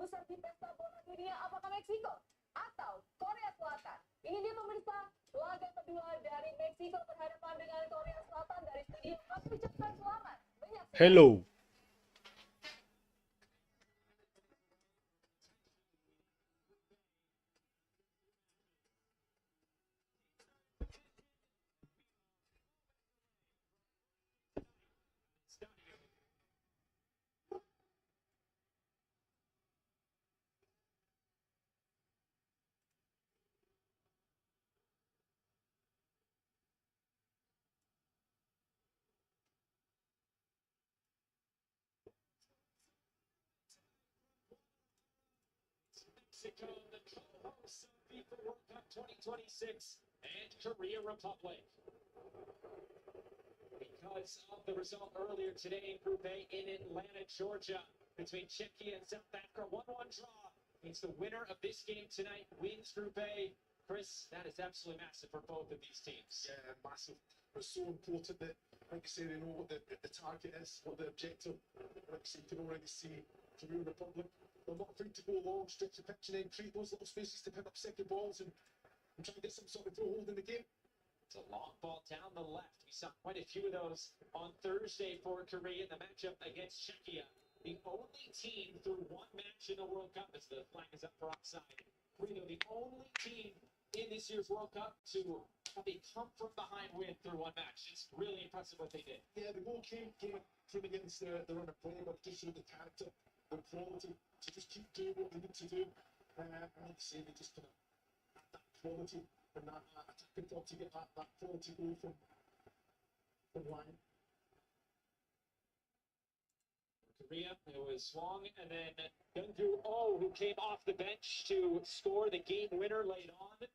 terbesar di pesta bola dunia, apakah Meksiko atau Korea Selatan? Ini dia pemirsa, laga kedua dari Meksiko berhadapan dengan Korea Selatan. Dari studio kami ucapkan selamat menyaksikan. Hello. Mexico, the co-hosts of FIFA World Cup 2026, and Korea Republic. Because of the result earlier today in Group A in Atlanta, Georgia, between Czechia and South Africa, 1-1 draw. Means the winner of this game tonight wins Group A. Chris, that is absolutely massive for both of these teams. Yeah, massive. It's so important that, like I say, they know what the target is, what the objective. Like I say, you can already see Korea Republic. They're not afraid to go long, stretch the pitch, and then create those little spaces to pick up second balls and try and get some sort of foothold in the game. It's a long ball down the left. We saw quite a few of those on Thursday for Korea in the matchup against Czechia. The only team through one match in the World Cup, as the flag is up for offside. Korea, the only team in this year's World Cup to have a come from behind win through one match. It's really impressive what they did. Yeah, the goal came from against the run of play, but just showed the character and quality to just keep doing what they need to do. And like I say, they just kind of had that quality and that attacking thought to get that quality goal from line. Korea, it was Wong, and then Young-Gu Oh, who came off the bench to score the game winner late on. The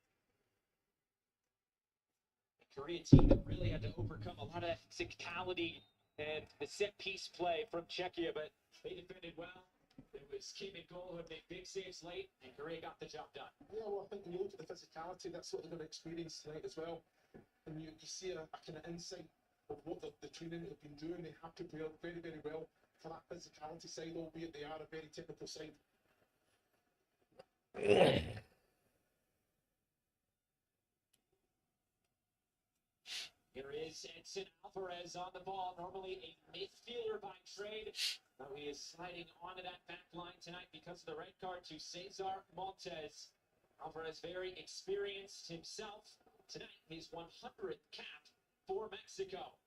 Korea team that really had to overcome a lot of physicality and the set piece play from Czechia, but they defended well. It was Kim and goal who made big saves late, and Korea got the job done. Yeah, well, I think when you look at the physicality, that's what they're going to experience tonight as well. And you see a kind of insight of what the training they've been doing. They have to play very, very well for that physicality side, albeit they are a very technical side. Here is Edson Alvarez on the ball, normally a midfielder by trade. Now he is sliding onto that back line tonight because of the red card to Cesar Montes. Alvarez very experienced himself. Tonight, his 100th cap for Mexico.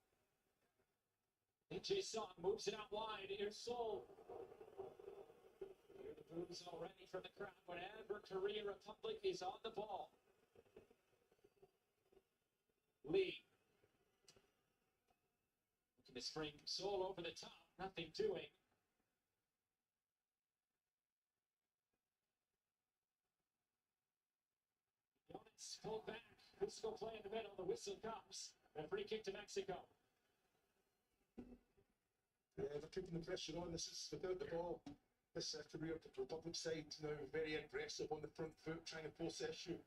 AJ Song moves it out wide. Here's Seoul. Hear the boos already from the crowd whenever Korea Republic is on the ball. Lee. Looking to spring Seoul over the top. Nothing doing. Jonas pulled back. Mexico play in the middle. The whistle comes. And a free kick to Mexico. Yeah, they're keeping the pressure on. This is without the ball. This Korea Republic side now very aggressive on the front foot, trying to possess you.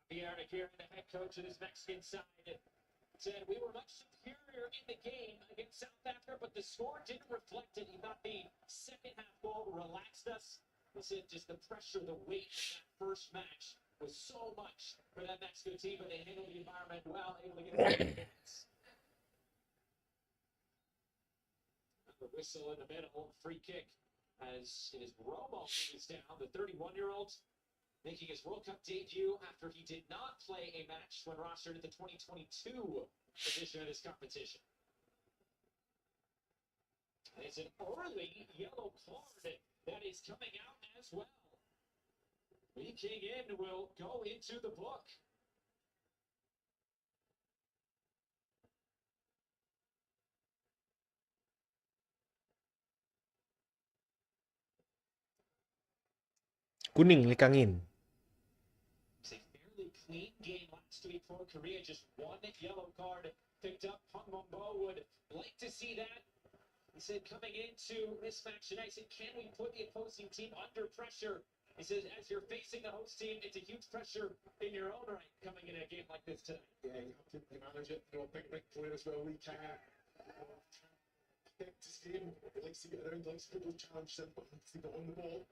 Javier Aguirre, the head coach of this Mexican side, said we were much superior in the game against South Africa, but the score didn't reflect it. He thought the second half goal relaxed us. He said just the pressure, the weight of that first match was so much for that Mexico team, but they handled the environment well, able to get it. The whistle in the middle, free kick as it is Romo who is down, the 31-year-old making his World Cup debut after he did not play a match when rostered at the 2022 edition of this competition. It's an early yellow card that is coming out as well. Lee King-in will go into the book. Kuning Lee Kang-in. It's a fairly clean game last week for Korea. Just one yellow card picked up. Hong Mongbo would like to see that. He said coming into this match tonight, he said, can we put the opposing team under pressure? He says, as you're facing the host team, it's a huge pressure in your own right coming in a game like this tonight. Yeah, you have to manage it. You know, big player as well, Lee Kang. protect his game. He likes to get around, likes to put those challenges in, but he needs to get on the ball.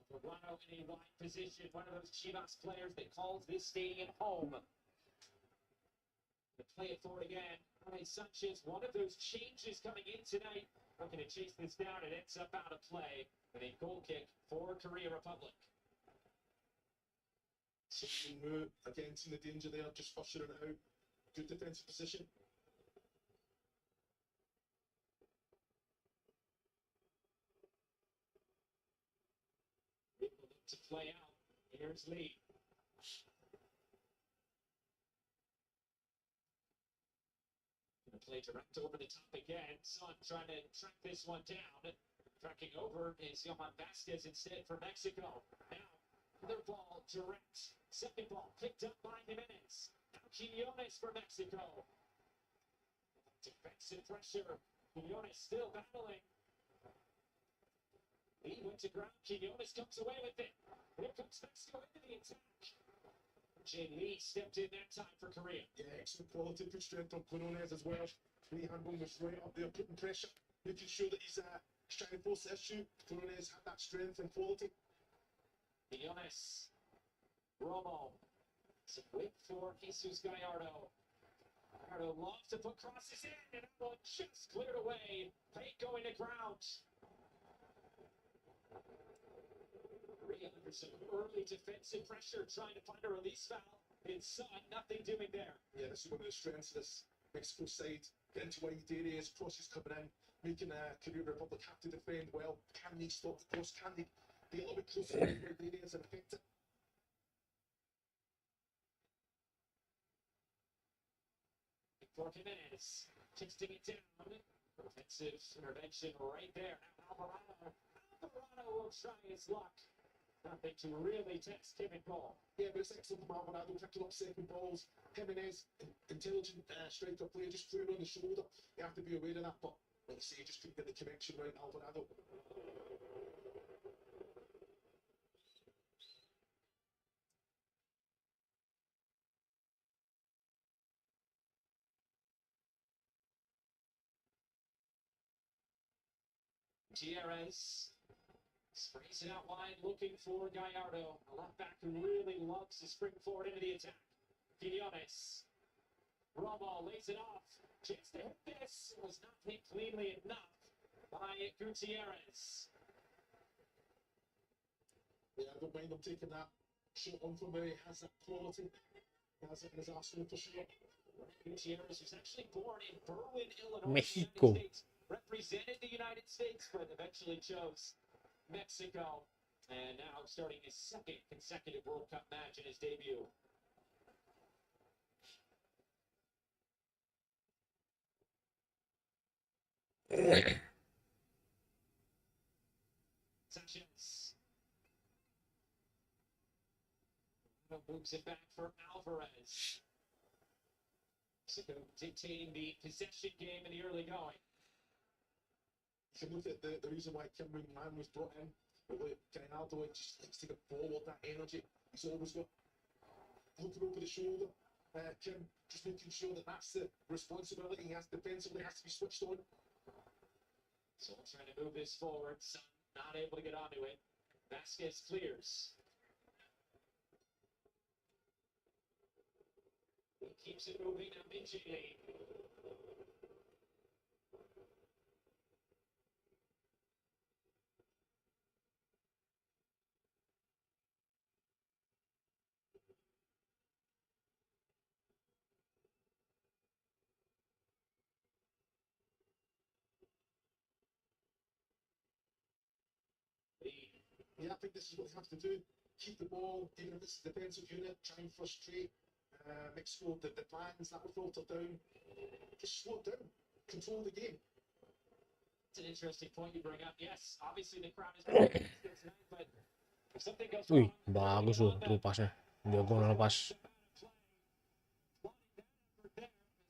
Toronto in a wide position, one of those Chivas players that calls this stadium home. To play it forward again. Jorge Sanchez, one of those changes coming in tonight. Looking to chase this down. It ends up out of play with a goal kick for Korea Republic. Seeing Mu again, seeing the danger there, just flushing it out. Good defensive position. It will look to play out. Here's Lee. Gonna play direct over the top again. Son trying to track this one down. Tracking over is Yohan Vasquez instead for Mexico. Now, another ball direct. Second ball picked up by Jimenez. Now Quinones for Mexico. Defensive pressure. Quinones still battling. Lee went to ground. Quinones comes away with it. Here comes Mexico into the attack. Jay Lee stepped in that time for Korea. Yeah, excellent quality, good strength on Quinones as well. Lee handling was right up there, putting pressure, making sure that he's trying to force the issue. Quinones had that strength and quality. Quinones. Romo. It's a whip for Jesus Gallardo. Gallardo loves to put crosses in, and that one just cleared away. Pate going to ground. Korea under some early defensive pressure, trying to find a release foul. It's Son, nothing doing there. Yeah, this is one of the strengths of this Mexico side. Getting to wide areas, crosses coming in, making Korea Republic have to defend well. Can they stop the cross? Can they be a little bit closer to the wide areas and affect it? For Jimenez, testing it down. Offensive intervention right there. Now Alvarado. Alvarado will try his luck. Nothing to really test Kevin Cole. Yeah, but it's excellent from Alvarado, picking up second balls. Jimenez, intelligent striker player, just threw it on the shoulder. You have to be aware of that, but like I say, just couldn't get the connection right, Alvarado. Gutierrez sprays it out wide, looking for Gallardo. A left back who really loves to spring forward into the attack. Quinones. Romo lays it off. Chance to hit this. Was not hit cleanly enough by Gutierrez. Yeah, I don't mind him taking that shot on from where he has that quality. He has it in his arsenal for sure. Gutierrez was actually born in Berwyn, Illinois, Mexico. United States. Represented the United States, but eventually chose Mexico. And now starting his second consecutive World Cup match in his debut. Sanchez. Moves it back for Alvarez. Mexico dictating the possession game in the early going. You can look at the reason why Kim Moon-Man was brought in. Gallardo just likes to get forward, that energy. He's always got looking over the shoulder. Kim just making sure that that's the responsibility he has defensively, has to be switched on. So trying to move this forward. Son not able to get onto it. Vasquez clears. He keeps it moving now immediately. Yeah, I think this is what they have to do. Keep the ball, even if it's a defensive unit, try and frustrate Mexico, the plans that will filter down. Just slow it down, control the game. It's an interesting point you bring up. Yes, obviously the crowd is tonight, but if something goes Wih, wrong, bagus loh through pasnya. Dia gol lepas.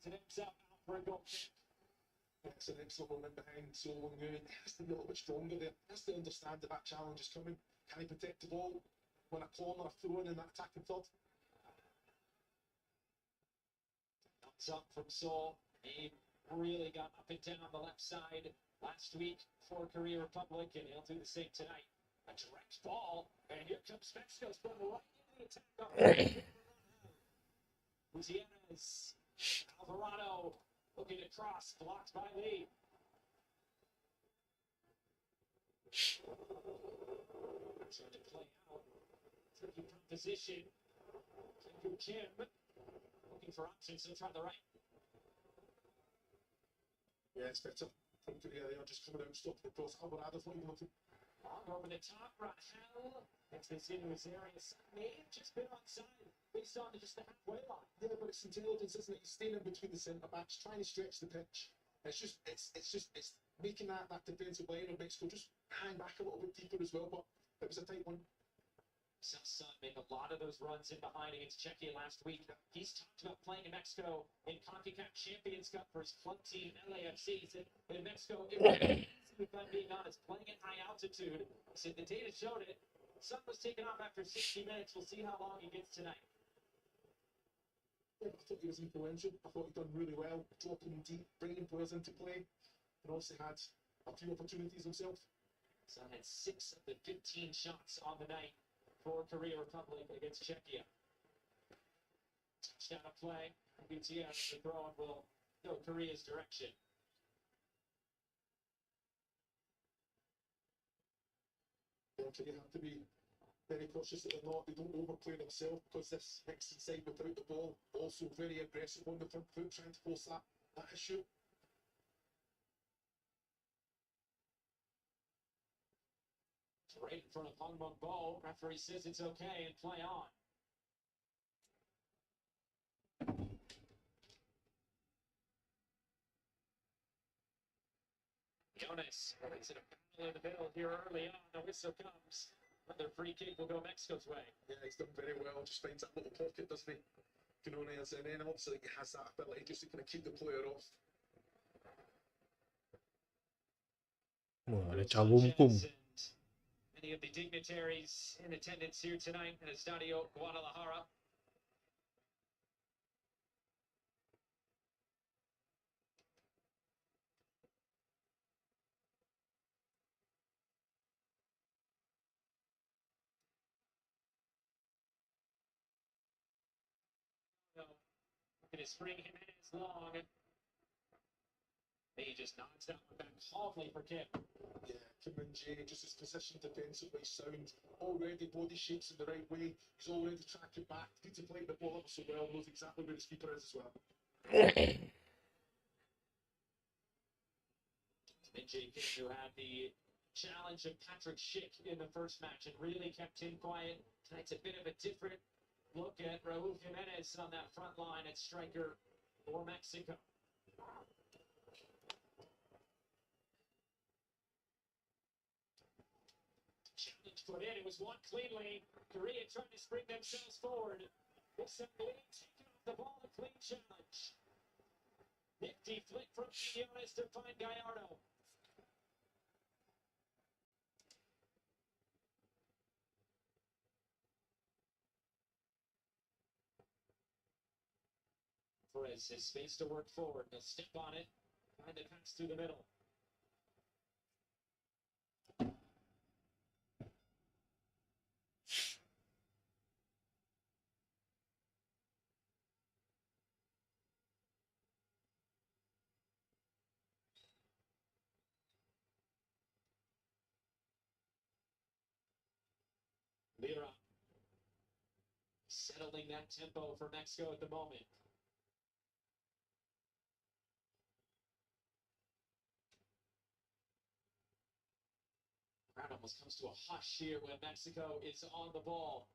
it ends up out for a goal kick. It's an excellent one in behind, so he has to be a little bit stronger there. He has to understand that that challenge is coming. Can he protect the ball when a corner thrown in that attacking third? Thumbs up from Seoul. A really got up and down the left side last week for Korea Republic, and he'll do the same tonight. A direct ball, and here comes Mexico's going right into the attack. Gutierrez, Alvarado looking to cross, blocked by Lee. Trying to play out. Tricky proposition. Kim looking for options, he'll try the right. Yeah, it's better. From Korea, they are just coming out and stopping the cross. Alvarado's not even looking. Long over the top, Rahel. Gets this into his area. May have just been onside based on just the halfway line. Yeah, but it's intelligence, isn't it? He's staying in between the centre backs, trying to stretch the pitch. It's making that defensive line of Mexico just hang back a little bit deeper as well. But it was a tight one. Son made a lot of those runs in behind against Czechia last week. He's talked about playing in Mexico in CONCACAF Champions Cup for his club team, LAFC. He said in Mexico, it was easy, if I'm being honest, playing at high altitude. He said the data showed it. Sun was taken off after 60 minutes. We'll see how long he gets tonight. Yeah, I thought he was influential. I thought he'd done really well, dropping him deep, bringing players into play. And also had a few opportunities himself. Sun had 6 of the 15 shots on the night for Korea Republic against Czechia. Touchdown of play. Gutierrez, the throw will go Korea's direction. Okay, you have to be very cautious that they don't overplay themselves, because this Mexican side without the ball also very aggressive on the front foot, trying to force that issue. Right in front of Hong Mong Bo. Referee says it's okay and play on. Jonas plays it a battle in the middle here early on. The whistle comes. Another free kick will go Mexico's way. Yeah, he's done very well. Just finds that little pocket, doesn't he? Quinones, and then obviously he has that ability just to kind of keep the player off. Wah, ada cabumkum. Many of the dignitaries in attendance here tonight at Estadio Guadalajara. Looking to spring Jimenez long. He just nods that one back calmly for Kim. Yeah, Kim Min-jae, just his position defensively sound. Already body shapes in the right way. He's already tracking back. Good to play the ball up so well. Knows exactly where his keeper is as well. Min-jae Kim, who had the challenge of Patrick Schick in the first match and really kept him quiet. Tonight's a bit of a different look at Raúl Jiménez on that front line at striker for Mexico. Challenge put in. It was won cleanly. Korea trying to spring themselves forward. This taking off the ball, a clean challenge. Nifty flick from Quiñones to find Gallardo. Perez has space to work forward. He'll step on it. Find the pass through the middle. Lira settling that tempo for Mexico at the moment. Crowd almost comes to a hush here when Mexico is on the ball.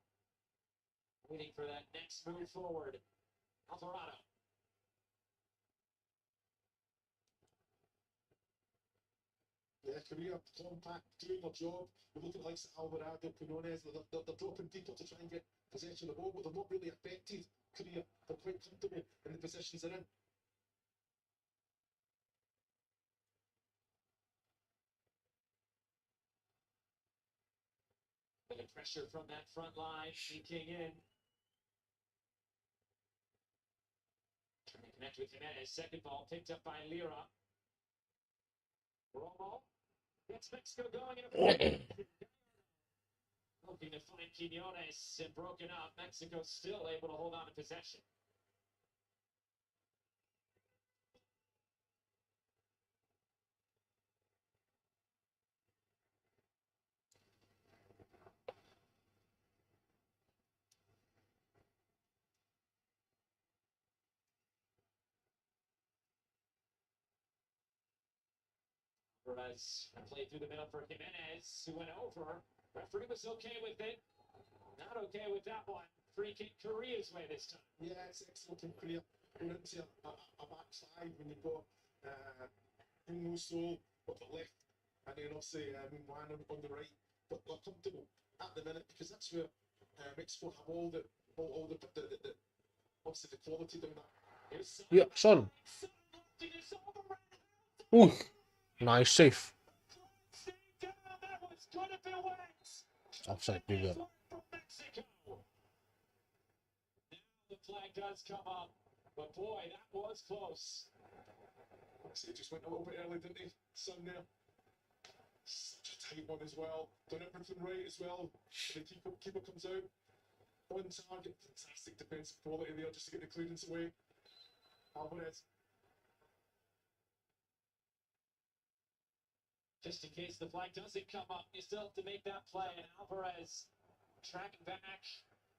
Waiting for that next move forward. Alvarado. Yeah, Korea compact, doing their job. We're looking like Alvarado, Quinones. They're dropping deeper to try and get possession of the ball, but they're not really affected. Korea, they're quite comfortable in the positions they're in. Bit of pressure from that front line. King in. Trying to Connect with Jimenez. Second ball picked up by Lira. Romo gets Mexico going in a looking to find Quinones and broken up. Mexico still able to hold on to possession. Perez played through the middle for Jimenez, who went over. Referee was okay with it. Not okay with that one. Free kick Korea's way this time. Yeah, it's excellent in Korea. Going into a backside when you go Hingmo Seoul up the left, and then obviously Wan on the right. But they're comfortable at the minute because that's where Mexico have all the obviously the quality down there. Here's Yeah, son. Son. Ooh, nice save. That was gonna be wet. Offside juga. From Mexico. Now the flag does come up, but boy, that was close. So he just went a little bit early, didn't he? Son there. Such a tight one as well. Done everything right as well. The keeper comes out. On target. Fantastic defensive quality there just to get the clearance away. Alvarez. Just in case the flag doesn't come up, you still have to make that play. And Alvarez tracking back.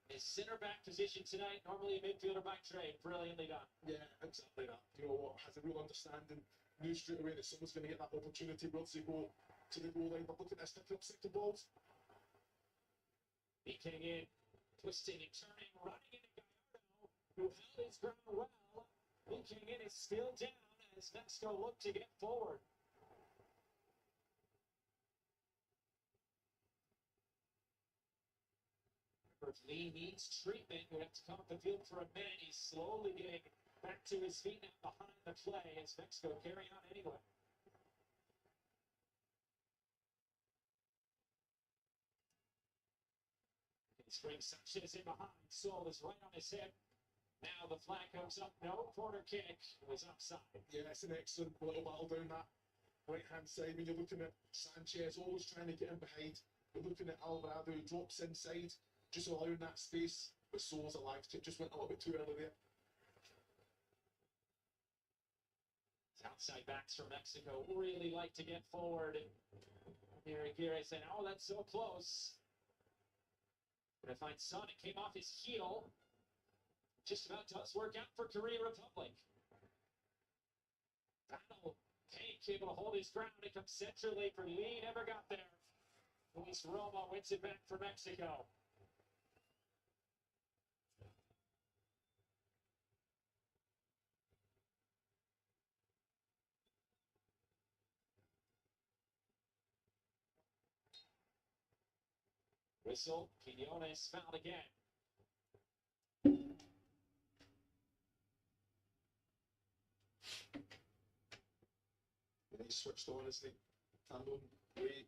His center back position tonight, normally a midfielder by trade. Brilliantly done. Yeah, exactly that. You know what? Has a real understanding. Knew straight away that someone's going to get that opportunity once they go to the goal line. But look at this, pick up second balls. Peeking in, twisting and turning, running into Gallardo, who held his ground well. Peeking in is still down as Mexico look to get forward. Lee needs treatment. Would have to come up the field for a minute. He's slowly getting back to his feet now behind the play as Mexico carry on anyway. Spring Sanchez in behind. Sol is right on his hip. Now the flag comes up. No corner kick. It was offside. Yeah, it's an excellent little battle down that right hand side. When you're looking at Sanchez, always trying to get in behind. You're looking at Alvarado, who drops inside, just allowing that space. But Sol's alive. Just went a little bit too early there. Outside backs from Mexico really like to get forward. Here Aguirre saying, oh, that's so close. Gonna find Son. It came off his heel. Just about does work out for Korea Republic. Battle. Tank able to hold his ground. It comes centrally for Lee. Never got there. Luis Romo wins it back for Mexico. Whistle. Quinones fouled again. And he's switched on, isn't he? Tandem, way,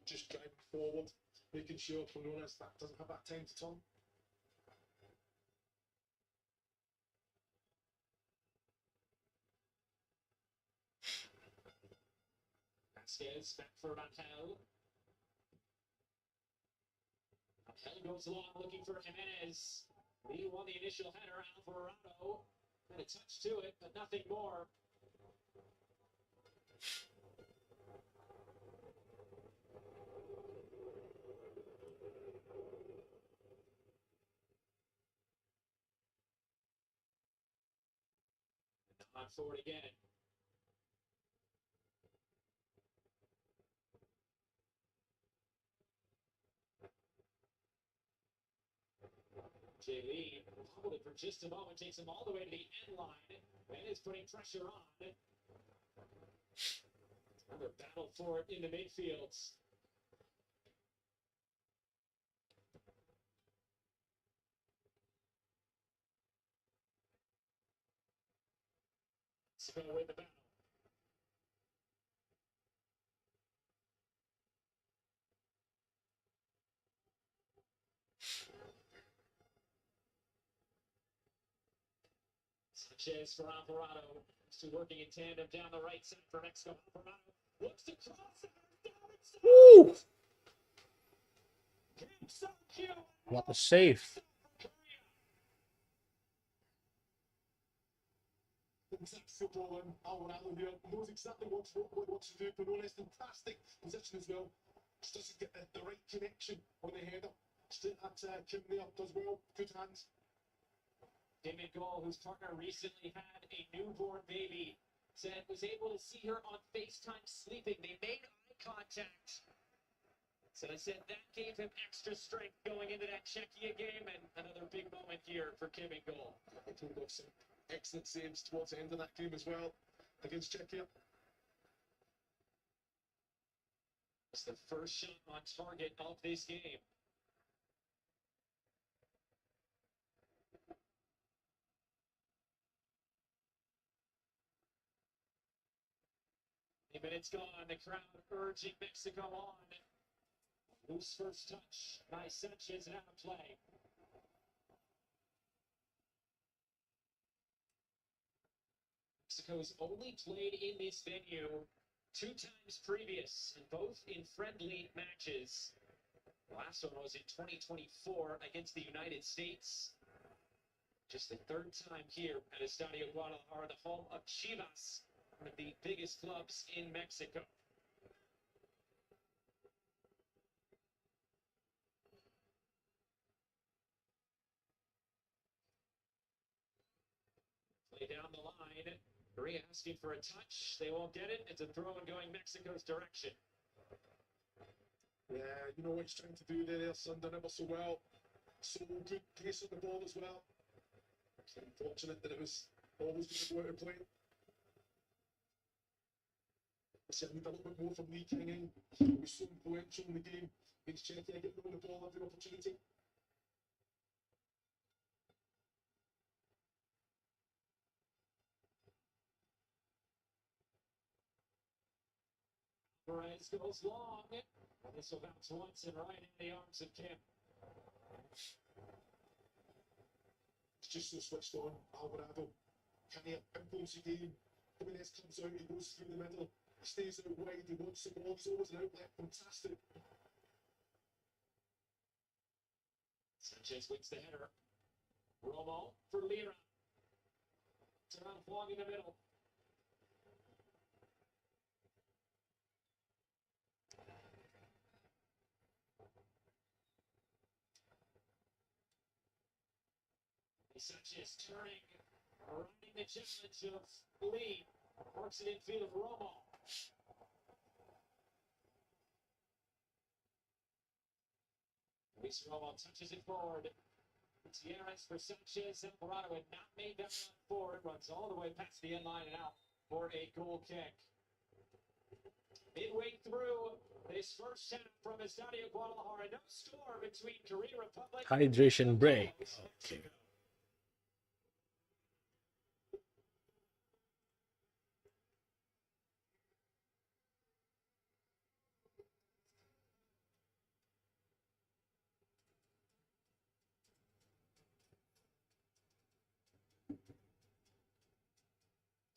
just driving forward, making sure Quinones that doesn't have that time to turn. Vasquez back for Raquel. Raquel goes along looking for Jimenez. Lee won the initial header. Alvarado had a touch to it, but nothing more. On forward again. Jay Lee hobbled it for just a moment, takes him all the way to the end line, and is putting pressure on. Another battle for it in the midfield. Let's go win the battle. Sanchez for Alvarado. Two working in tandem down the right side for Mexico. Alvarado looks to cross it down inside. Woo! Kim Sung-kyu. What a save. Exact football, and Alvarado here knows exactly what he wants to do. Perones, fantastic position as well. Just doesn't get the right connection on the header. Straight at Kim there, does well. Good hands. David Goal, whose partner recently had a newborn baby, said was able to see her on FaceTime sleeping. They made eye contact. So I said that gave him extra strength going into that Czechia game, and another big moment here for Kim and Goal. He pulled off some excellent saves towards the end of that game as well against Czechia. It's the first shot on target of this game. Minutes gone, the crowd urging Mexico on. Loose first touch by Sanchez and out of play. Mexico's only played in this venue 2 times previous, and both in friendly matches. The last one was in 2024 against the United States. Just the 3rd time here at Estadio Guadalajara, the home of Chivas, one of the biggest clubs in Mexico. Play down the line. Korea asking for a touch. They won't get it. It's a throw and going Mexico's direction. Yeah, you know what he's trying to do there, son, done ever so well. So good pace on the ball as well. It's unfortunate that it was always going to go out of play. I need a little bit more from Lee King. He was so influential in the game against Czechia, getting on the ball every opportunity. Perez goes long. This will bounce once and right in the arms of Kim. It's just so switched on. Alvarado can he influence the game? Jimenez comes out, he goes through the middle. He stays out wide, he wants the ball, he's always an outlet, fantastic. Sanchez wins the header. Romo for Lira. Turn long in the middle. Sanchez turning, running the challenge of Lee. Works it in field of Romo. Luis Romo touches it forward. Gutierrez for Sanchez. Alvarado had not made that run forward. Runs all the way past the end line and out for a goal kick. Midway through this first half from Estadio Guadalajara, no score between Korea Republic. Hydration break. Okay.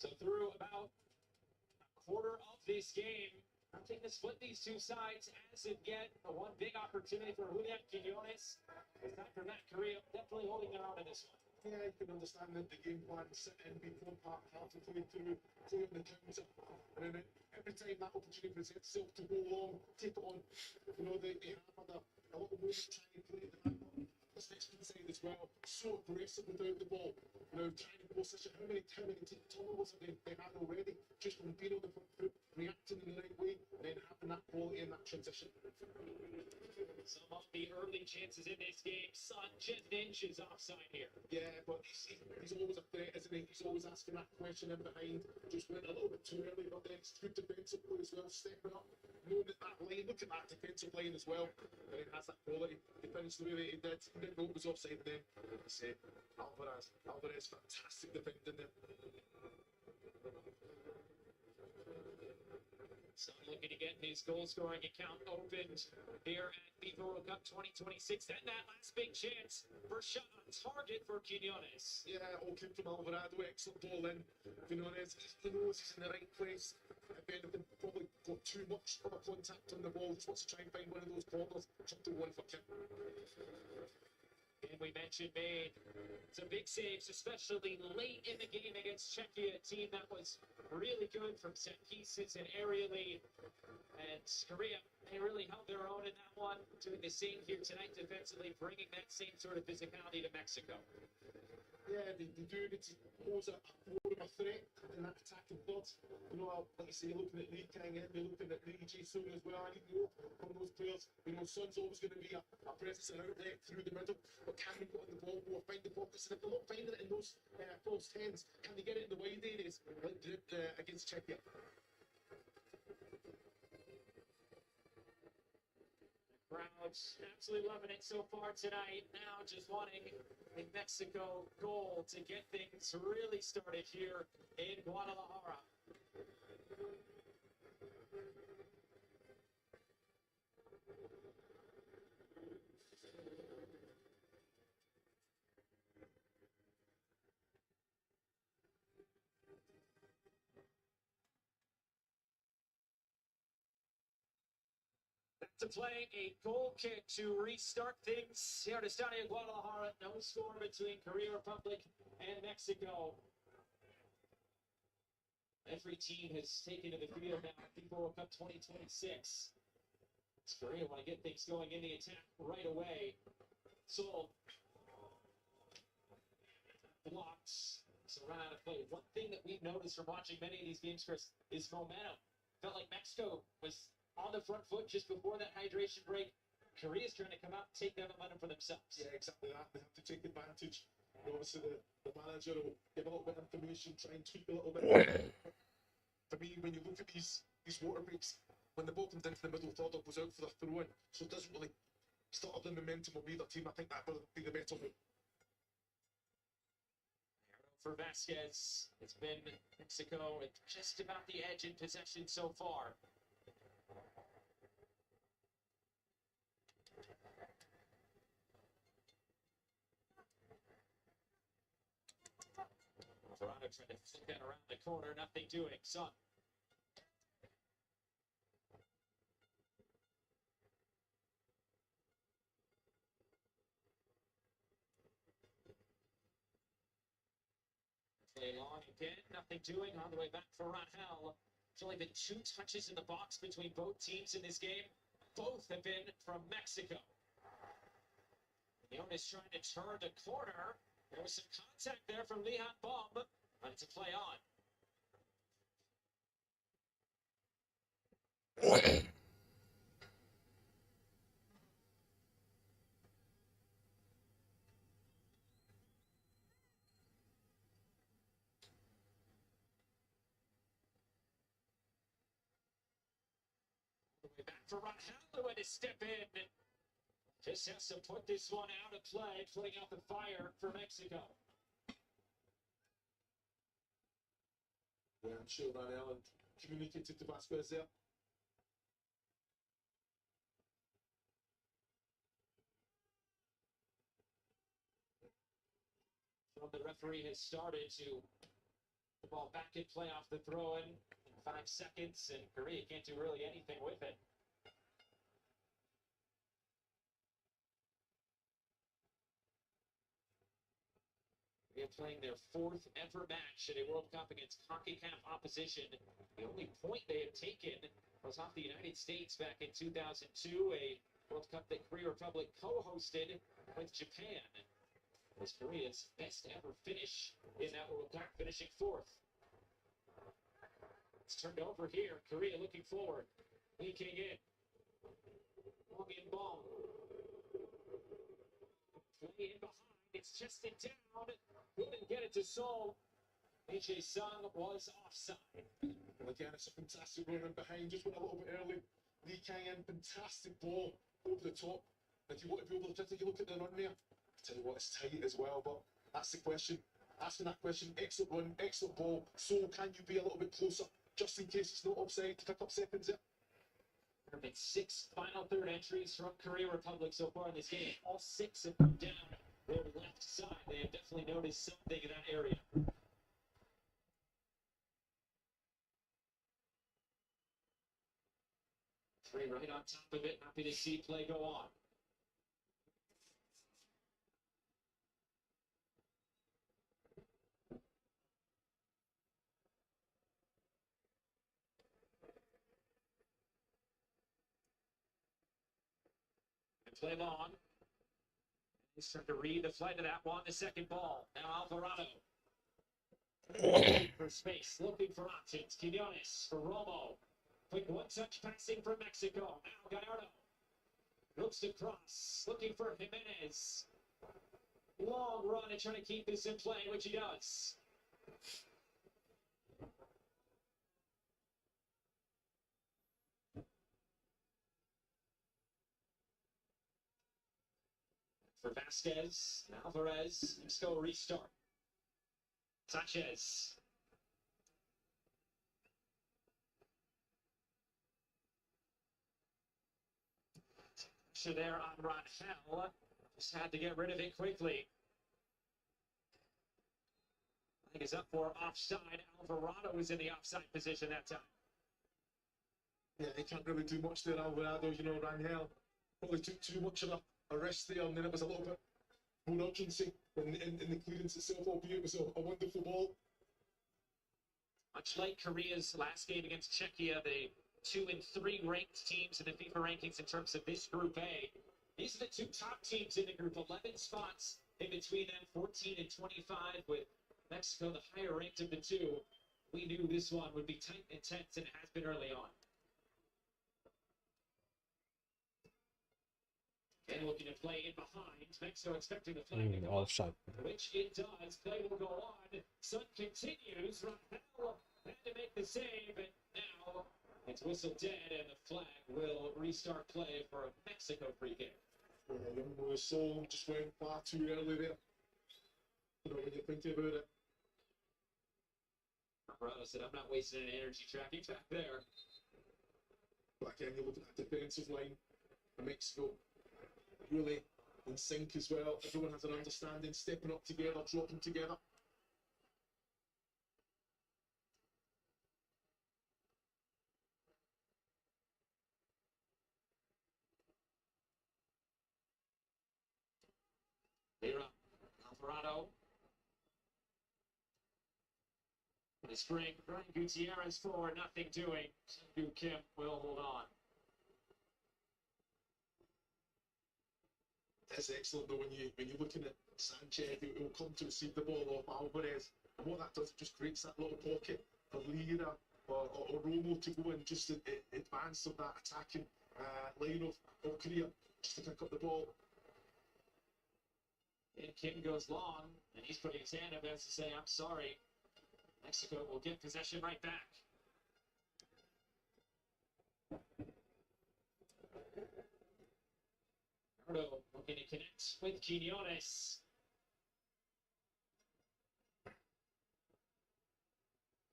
So through about a quarter of this game, nothing to split these two sides as of yet. The one big opportunity for Julian Quiñones. Aside from that, Korea definitely holding their own in this one. Yeah, you can understand that the game plan sit in, be compact, half the play through, play on the counter, and then every time that opportunity presents itself to go long, take it on. You know, they have had a little more to try and play the this next side as well. So aggressive without the ball. You know, trying to position. How many turnovers have they had already? Just from being on the front foot, reacting in the right way, and then having that quality in that transition. Some of the early chances in this game, Son just inches offside here. Yeah, but he's always a threat, isn't he? He's always asking that question in behind. Just went a little bit too early, but then it's good defensive play as well, stepping up. Knowing that line, look at that defensive line as well. And it has that quality. He finished the way that he did. He didn't know it was offside then. I say, Alvarez, fantastic defending there. So looking to get his goal scoring account opened here at FIFA World Cup 2026. Then that last big chance for shot on target for Quinones. Yeah, all came from Alvarado, excellent ball in. Quinones, he knows he's in the right place. If anything, probably got too much of a contact on the ball. Just wants to try and find one of those corners. Triple one for Kim. And we mentioned made some big saves, especially late in the game against Czechia, a team that was really good from set pieces and aerially. And Korea, they really held their own in that one, doing the same here tonight defensively, bringing that same sort of physicality to Mexico. Yeah, they do need to pose more of a threat in that attacking third. You know, like I say, looking at Lee Kang in, they're looking at Lee Jae-sung as well. I need more from those players. You know, Son's always going to be a presence and outlet through the middle, but can they put on the ball more, find the pockets? And if they're not finding it in those false tens, can they get it in the wide areas like they did against Czechia? Crowds absolutely loving it so far tonight. Now just wanting a Mexico goal to get things really started here in Guadalajara. To play a goal kick to restart things here at Estadio Guadalajara. No score between Korea Republic and Mexico. Every team has taken to the field now at FIFA World Cup 2026. Korea want to get things going in the attack right away. So blocks. So run out of play. One thing that we've noticed from watching many of these games, Chris, is momentum. Felt like Mexico was on the front foot just before that hydration break. Korea's trying to come out and take that momentum for themselves. Yeah, exactly that. They have to take advantage. And obviously, the manager will give a little bit of information, try and tweak a little bit. For me, when you look at these water breaks, when the ball comes into the middle third or goes out for the throw in, so it doesn't really start up the momentum of either team. I think that will be the better move. For Vasquez, it's been Mexico at just about the edge in possession so far. Verano trying to flick that around the corner, nothing doing. Son. Play long again, nothing doing. On the way back for Rahel. It's only been 2 touches in the box between both teams in this game. Both have been from Mexico. Leon is trying to turn the corner. There was some contact there from Lihan Bomb, but it's a play on. Back for Rahel to step in. Just has to put this one out of play, putting out the fire for Mexico. Yeah, I'm sure that Ellen communicated to Vasquez there. So the referee has started to the ball back in play off the throw-in in 5 seconds, and Korea can't do really anything with it. They're playing their 4th ever match at a World Cup against CONCACAF opposition. The only point they have taken was off the United States back in 2002, a World Cup that Korea Republic co-hosted with Japan. It was Korea's best ever finish in that World Cup, finishing 4th. It's turned over here. Korea looking forward. Lee King in. Wong in ball. Play in behind. It's chested down. Couldn't get it to Seoul. AJ Sung was offside. And again, it's a fantastic run in behind. Just went a little bit early. Lee Kang in, fantastic ball over the top. If you want to be able to take a look at the run there, I tell you what, it's tight as well. But that's the question. Asking that question, excellent run, excellent ball. So can you be a little bit closer? just in case it's not offside to pick up seconds there. There have been 6 final third entries from Korea Republic so far in this game. All 6 have come down their left side. They have definitely noticed something in that area. Three right on top of it. Happy to see play go on. And play long. He's trying to read the flight of that one. The second ball. Now Alvarado. For space, looking for options. Quinones for Romo. Quick one-touch passing from Mexico. Now Gallardo. Looks to cross. Looking for Jimenez. Long run and trying to keep this in play, which he does. For Vasquez, Alvarez, Mexico restart. Sanchez. Pressure there on Rangel. Just had to get rid of it quickly. I think it's up for offside. Alvarado was in the offside position that time. Yeah, they can't really do much there, Alvarado. You know, Rangel probably took too much of a risk there, and then it was a little bit more urgency in the clearance itself, albeit it was a wonderful ball. Much like Korea's last game against Czechia, the 2 and 3 ranked teams in the FIFA rankings in terms of this Group A. These are the 2 top teams in the group, 11 spots in between them, 14 and 25, with Mexico the higher ranked of the 2. We knew this one would be tight and tense, and it has been early on. And looking to play in behind. Mexico expecting the flag to go up, Offside. which it does. Play will go on. Sun continues. Rafael had to make the save, and now it's whistled dead, and the flag will restart play for a Mexico free kick. Yeah, the song just went far too early there. You know, when you're thinking about it. Alvarado said, I'm not wasting any energy tracking back there. But again, you look at that defensive line of Mexico, really in sync as well. Everyone has an understanding, stepping up together, dropping together. Here up, Alvarado. The spring, Brian Gutierrez forward, nothing doing. Gu Kim will hold on. That's excellent though when you're looking at Sanchez, who will come to receive the ball off Alvarez, and what that does, it just creates that little pocket for Lira or Romo to go and just advance of that attacking line of Korea, just to pick up the ball. And Kim goes long, and he's putting his hand up as to say, I'm sorry. Mexico will get possession right back. Alvarado looking to connect with Quinones.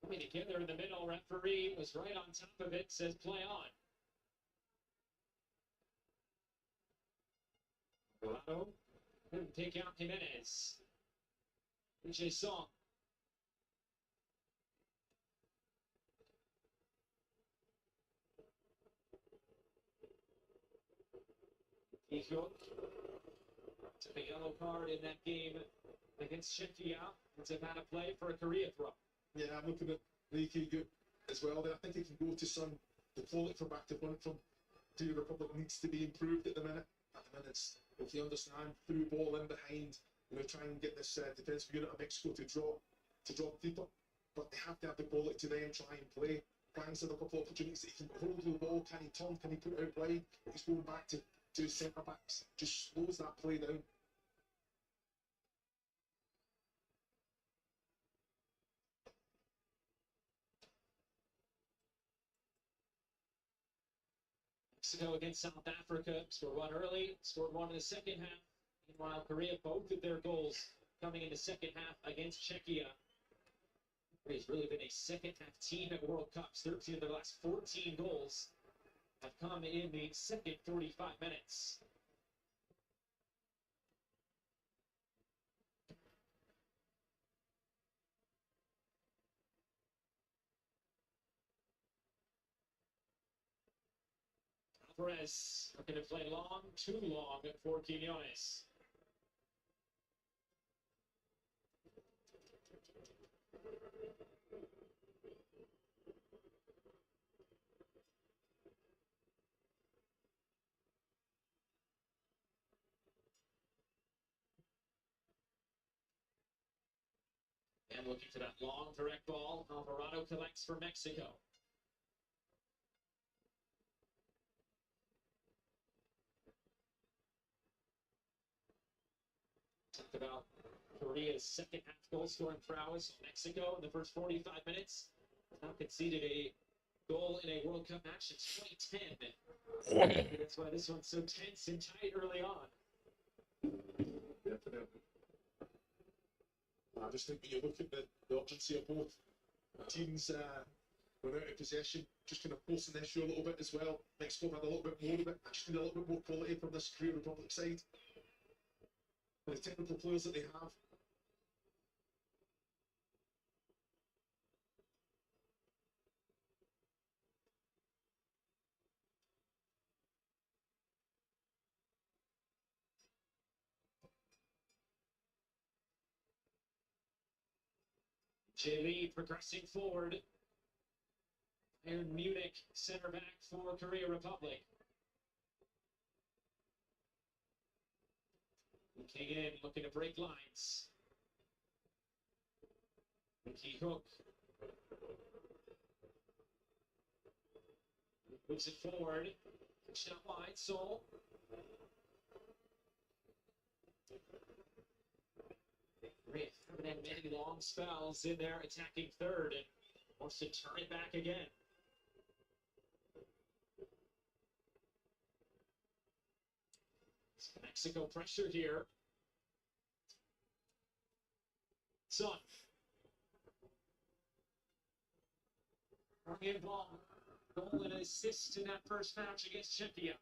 Coming together in the middle, referee was right on top of it, says play on. Alvarado couldn't take out Jimenez. PJ Song. Hijo took a yellow card in that game against Czechia. It's a man of play for a Korea throw. Yeah, I'm looking at Ricky as well there. I think he can go to some. The quality from back to front from the Republic needs to be improved at the minute. At the minute, if you understand, through ball in behind, try and get this defensive unit of Mexico to drop deeper. But they have to have the quality to then try and play. Franks had a couple of opportunities. He can hold the ball. Can he turn? Can he put it out wide? He's going back to centre backs. Just slows that play down. Mexico against South Africa scored one early, scored one in the second half. Meanwhile, Korea, both of their goals coming in the second half against Czechia. Korea's really been a second half team at World Cups. 13 of their last 14 goals have come in the second 45 minutes. Alvarez looking to play long, too long for Quinones. And looking for that long direct ball. Alvarado collects for Mexico. Talk about Korea's second half goal scoring prowess. Mexico in the first 45 minutes now conceded a goal in a World Cup match since 2010. That's why this one's so tense and tight early on. Definitely. I just think when you look at the urgency of both teams when out of possession, just kind of forcing the issue a little bit as well. Mexico had a little bit more of it. I just need a little bit more quality from this Korea Republic side. The technical players that they have. Lee progressing forward. Bayern Munich center back for Korea Republic. Looking in, looking to break lines. Ricky Hook. Moves it forward. Shot wide, Seoul. Great. Haven't had many long spells in there attacking third and wants to turn it back again. Mexico pressure here. Son. Ryan Ball. Goal and assist in that first match against Czechia.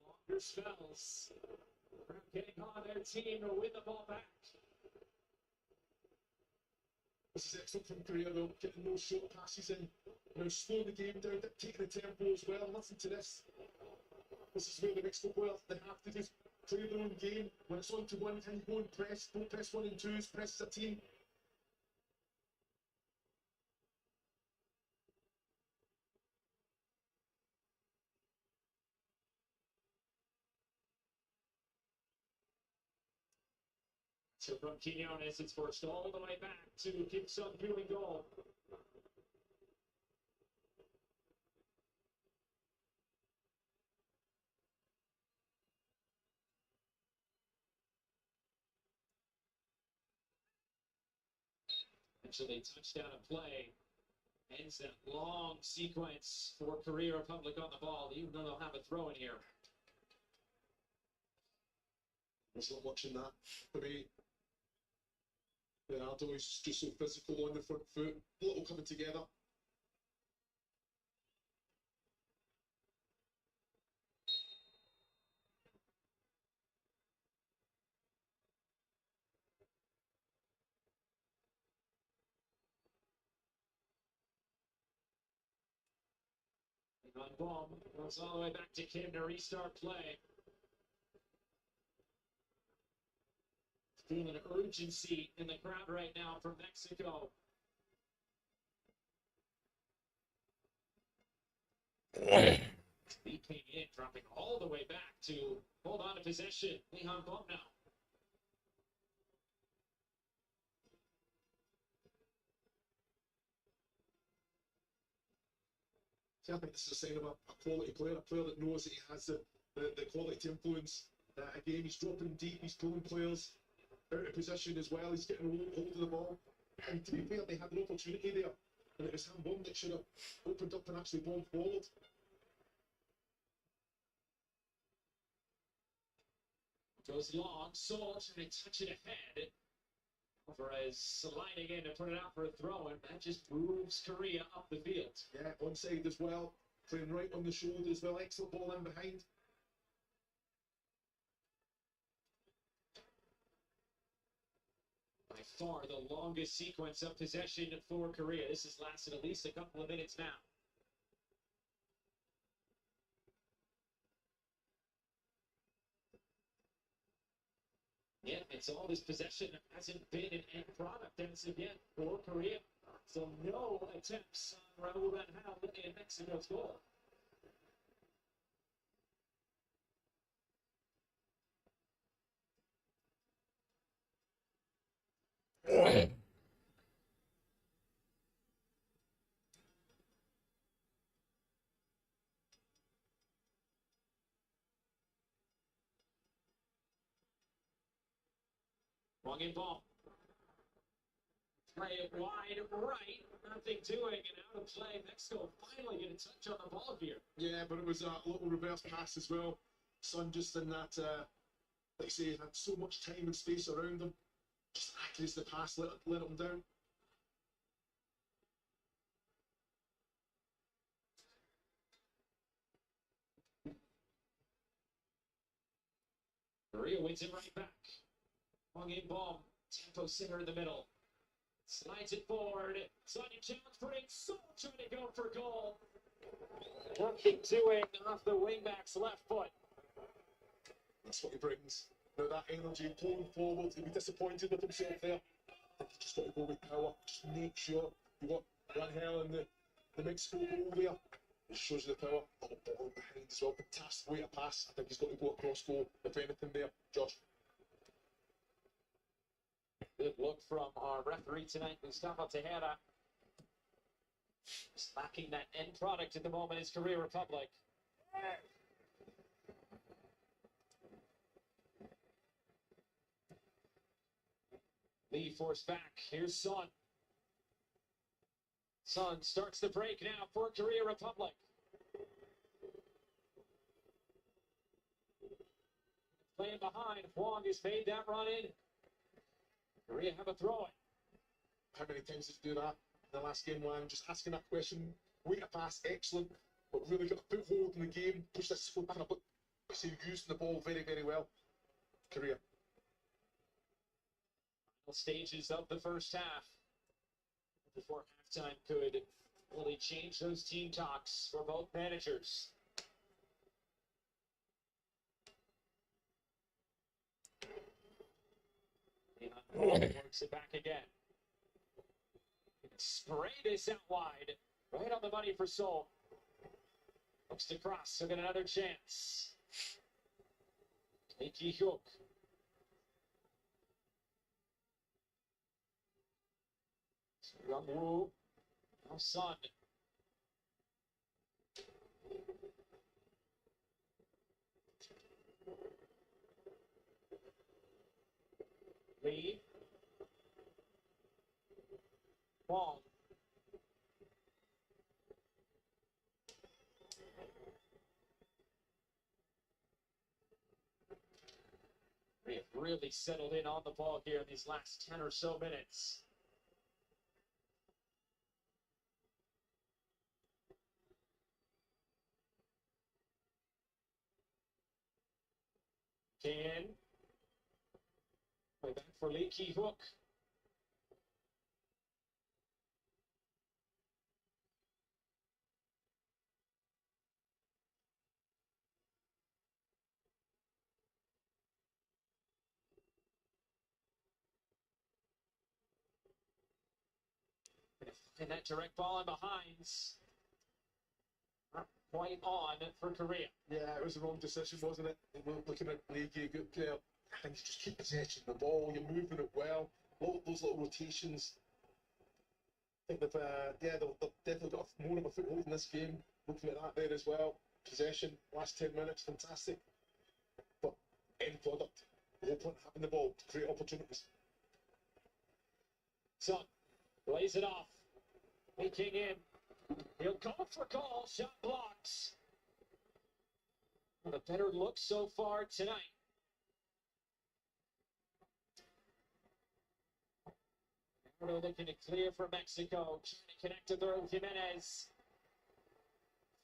Longer spells. Getting on their team to win the ball back. This is excellent from Korea though, getting those short passes in, slowing the game down, taking the tempo as well. Listen to this. This is where the Mexico players, they have to just play their own game. When it's on to one, can you go and press? Don't press one and twos, press as a team. So from Quinones, it's forced all the way back to Kim Sung-kyu in goal. Actually, touchdown and play. Ends that long sequence for Korea Republic on the ball, even though they'll have a throw in here. I was not watching that. For me, Leonardo is just so physical on the front foot. A little coming together. On bomb, goes all the way back to Kim to restart play. Feeling urgency in the crowd right now from Mexico. He came in, dropping all the way back to hold on to possession. Lee Han Bom now. See, I think this is a sign of a quality player, a player that knows that he has the quality to influence a game. He's dropping deep, he's pulling players out of position as well. He's getting hold of the ball. And to be fair, they had an opportunity there. And it was Hambom that should have opened up and actually bombed forward. Goes long, Sol trying to touch it ahead. Alvarez sliding in to put it out for a throw, and that just moves Korea up the field. Yeah, onside as well. Playing right on the shoulder as well. Excellent ball in behind. By far the longest sequence of possession for Korea. This has lasted at least a couple of minutes now. Yeah, it's all this possession hasn't been an end product as of yet for Korea. So no attempts on Raul Benhal in Mexico's goal. Wrong in ball. Play it wide right. Nothing doing, and out of play. Mexico finally get a touch on the ball here. Yeah, but it was a little reverse pass as well. Son just in that, like I say, had so much time and space around him. Just acted as the pass, let him down. Korea wins it right back. Wrong in ball. Tempo center in the middle. Slides it forward. Sonia challenge brings Sol trying to go for goal. Nothing doing off the wingback's left foot. That's what he brings. Now that energy going forward, he'll be disappointed with himself there. I think he's just got to go with power. Just make sure you got Rangel and the Mexico goal there. It shows you the power. Little ball behind as well. Fantastic way to pass. I think he's got to go across goal if anything there. Josh. Good look from our referee tonight, Gustavo Tejera. Just lacking that end product at the moment is Korea Republic. Lee forced back. Here's Son. Son starts the break now for Korea Republic. Playing behind. Huang has made that run in. Korea have a throw in. How many times did you do that in the last game, Wang? Just asking that question. Way to pass, excellent. But really got a foothold in the game. Push this foot back, but so using the ball very, very well. Korea. Final stages of the first half. Before halftime could really change those team talks for both managers. Works it back again. Spray this out wide. Right on the money for Sol. Looks to cross. He'll get another chance. Iki Hyuk. Young Woo. Now Son. Lee. Wong. We have really settled in on the ball here in these last 10 or so minutes. Can. Way back for Lee Ki-hook. And that direct ball in behind. Not quite on for Korea. Yeah, it was the wrong decision, wasn't it? We're looking at Leaky, a good player. I think you just keep possession of the ball, you're moving it well. Those little rotations. I think they've definitely got more of a foothold in this game. Looking at that there as well. Possession, last 10 minutes, fantastic. But end product. The whole point of having the ball to create opportunities. Son plays it off. Making in. He'll go for goal. Shot blocked. Well, a better look so far tonight. They're looking to clear for Mexico. Trying to connect to throw Jimenez.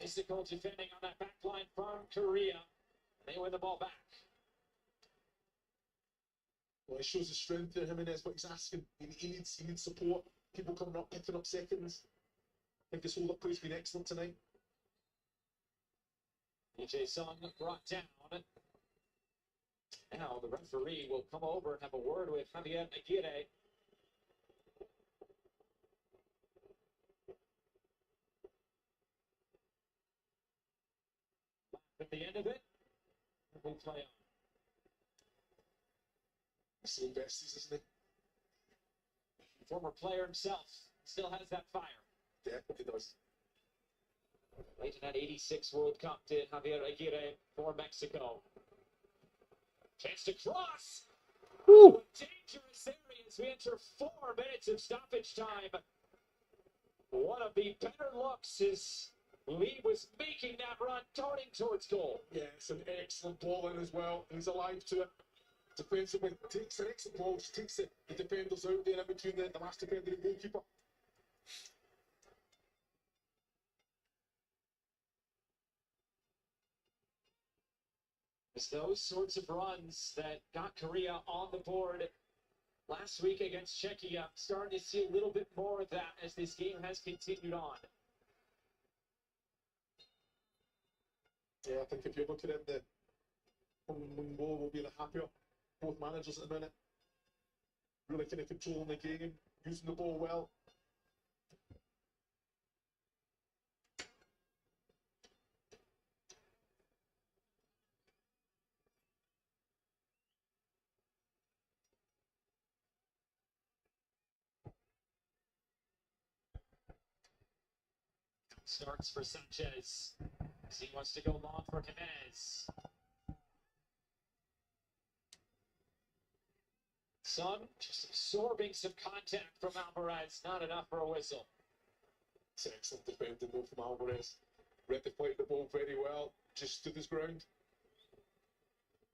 Physical defending on that back line from Korea. They win the ball back. Well, it shows the strength there, Jimenez, what he's asking. He needs support. People coming up, picking up seconds. I think his hold-up play's been excellent tonight. EJ Sung brought down. Now the referee will come over and have a word with Javier Aguirre. At the end of it, we'll play on. Still besties, isn't he? Former player himself still has that fire. Definitely does. Late in that 86 World Cup did Javier Aguirre for Mexico. Chance to cross. Woo. Dangerous area as we enter 4 minutes of stoppage time. One of the better looks is Lee was making that run, darting towards goal. Yeah, it's an excellent ball in as well. He's alive to it. Defensively, takes an excellent ball, just takes it. The defenders out there in between the last defender and goalkeeper. It's those sorts of runs that got Korea on the board last week against Czechia. Starting to see a little bit more of that as this game has continued on. Yeah, I think if you're looking at the one goal will be the happier. Both managers at the minute. Really kind of controlling the game, using the ball well. Starts for Sanchez as he wants to go long for Jimenez. Son just absorbing some contact from Alvarez. Not enough for a whistle. It's excellent defending though from Alvarez. Read the play the ball very well, just stood his ground.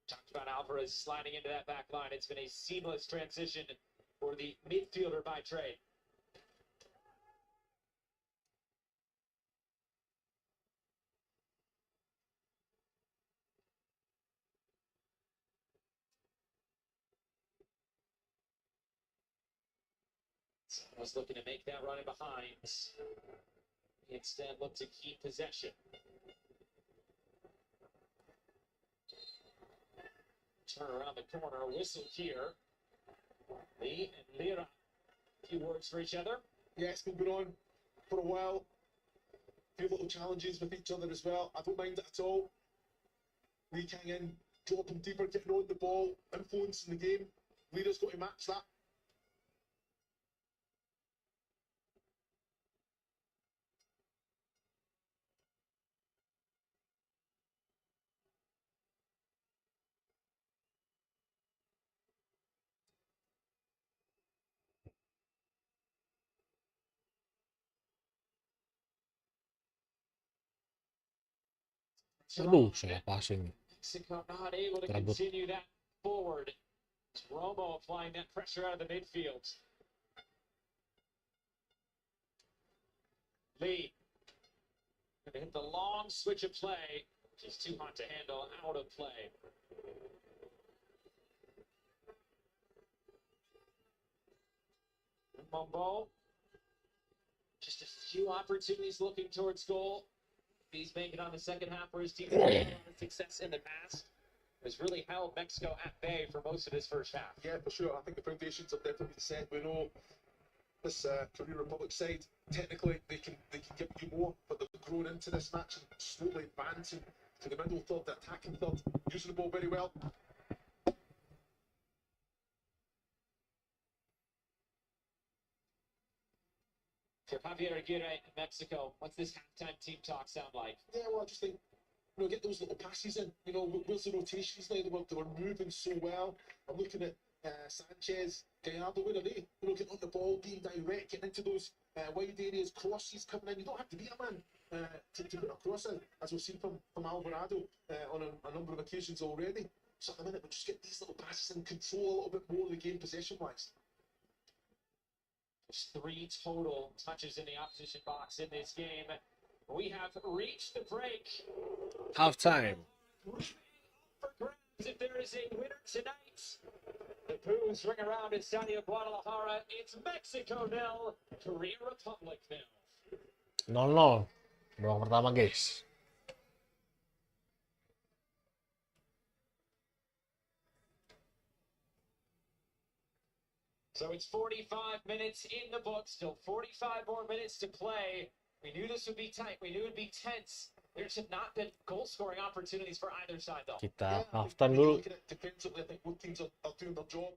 Talked about Alvarez sliding into that back line. It's been a seamless transition for the midfielder by trade. Was looking to make that run in behind. He instead looked to keep possession. Turn around the corner, whistle here. Lee and Lira, a few words for each other. Yeah, it's been going on for a while. A few little challenges with each other as well. I don't mind it at all. Lee coming in, dropping deeper, getting on the ball, influencing the game. Lira's got to match that. Aduh, salah passing. Mexico not able to Trouble. continue that forward. It's Romo applying that pressure out of the midfield. Lee going to hit the long switch of play, which is too hot to handle, out of play. Mombo, just a few opportunities looking towards goal. He's making on the second half where his team had a lot of success in the past. Has really held Mexico at bay for most of this first half. Yeah, for sure. I think the foundations have definitely been set. We know this Korea Republic side, technically they can give you more, but they've grown into this match and slowly advancing to the middle third, the attacking third, using the ball very well. For Javier Aguirre in Mexico, what's this halftime team talk sound like? Yeah, well, I just think, get those little passes in. Where's the rotations now? They were moving so well. I'm looking at Sanchez, Gallardo, where are they? You know, getting on the ball, being direct, getting into those wide areas, crosses coming in. You don't have to be a man to put a cross in, as we've seen from Alvarado on a number of occasions already. So at the minute, we just get these little passes and control a little bit more of the game possession-wise. There's 3 total touches in the opposition box in this game. We have reached the break. Half time. For grabs, if there is a winner tonight, the Poos ring around in Estadio Guadalajara. It's Mexico 0, Korea Republic 0. 0-0. Babak pertama, guys. So it's 45 minutes in the book, still 45 more minutes to play. We knew this would be tight. We knew it would be tense. There's not been goal-scoring opportunities for either side, though. Kita I think halftime dulu. looking at defensively, I think both teams are doing their job.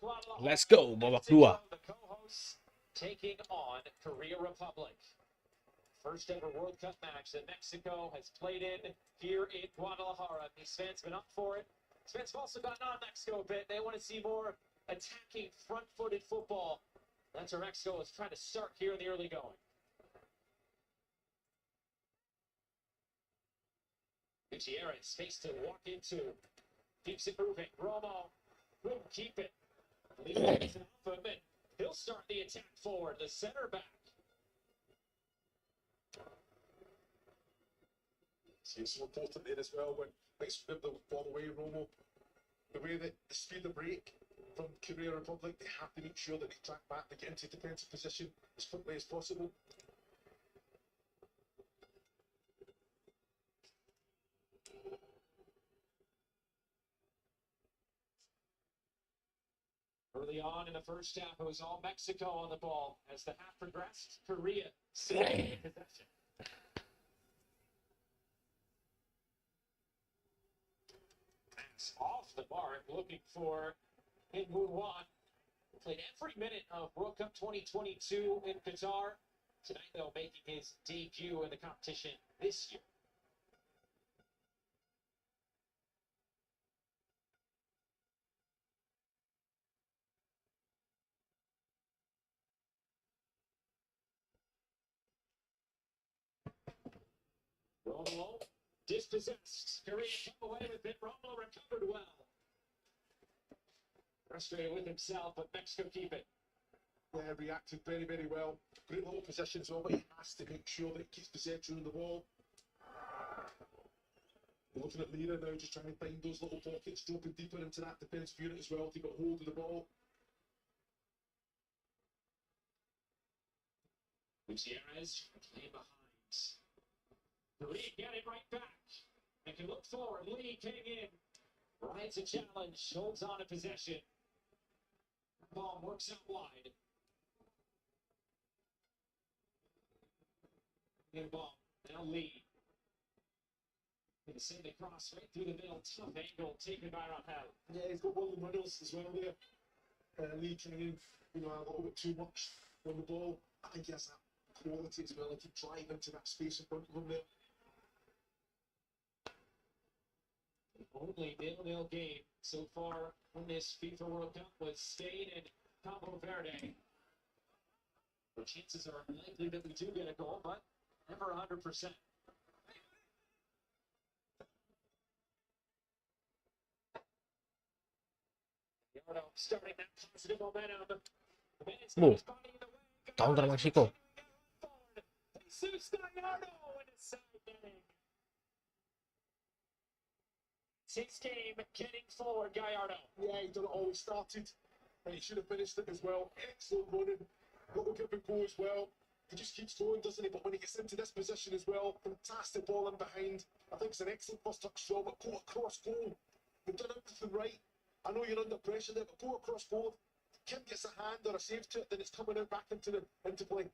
Guadalajara. Let's go, babak dua. The co-hosts taking on Korea Republic. First ever World Cup match that Mexico has played in here in Guadalajara. These fans have been up for it. These fans have also gotten on Mexico a bit. They want to see more attacking, front-footed football. That's where Mexico is trying to start here in the early going. Gutierrez face to walk into. Keeps it moving. Romo will keep it. Leads it off him, and he'll start the attack forward. The center back. It's so important there as well when let's flip the ball away, Romo. The way that the speed of break from Korea Republic, they have to make sure that they track back, they get into defensive position as quickly as possible. Early on in the first half, it was all Mexico on the ball. As the half progressed, Korea still in possession. Pass off the mark, looking for In Moon Wan. Played every minute of World Cup 2022 in Qatar. Tonight, though, making his debut in the competition this year. Romulo dispossessed. Korea come away with it. Romulo recovered well. Frustrated with himself, but Mexico keep it. Yeah, reacted very, very well. Great little possession as well, but he has to make sure that he keeps possession of the ball. Looking at Lira now, just trying to find those little pockets, dropping deeper into that defensive unit as well to get hold of the ball. Gutierrez play behind. Korea get it right back. They can look forward. Lee came in. Rides a challenge. Holds on to possession. Ball works out wide. Good ball. Now Lee. Gonna send the cross right through the middle. Tough angle taken by Rahel. Yeah, he's got one of the runners as well there. Lee came in, a little bit too much on the ball. I think he has that quality as well. He can drive into that space in front of him there. Only 0-0 game so far in this FIFA World Cup was Spain and Cabo Verde. The chances are likely that we do get a goal, but never 100%. Yardo starting that positive momentum. Oh, counter Mexico. Jesus Gallardo in his side netting. It's his game getting forward, Gallardo. Yeah, he done it all. He started, and he should have finished it as well. Excellent running. Little give and go as well. He just keeps going, doesn't he? But when he gets into this position as well, fantastic ball in behind. I think it's an excellent first touch throw, but go across goal. You've done everything right. I know you're under pressure there, but go across goal. Kim gets a hand or a save to it, then it's coming out back into play.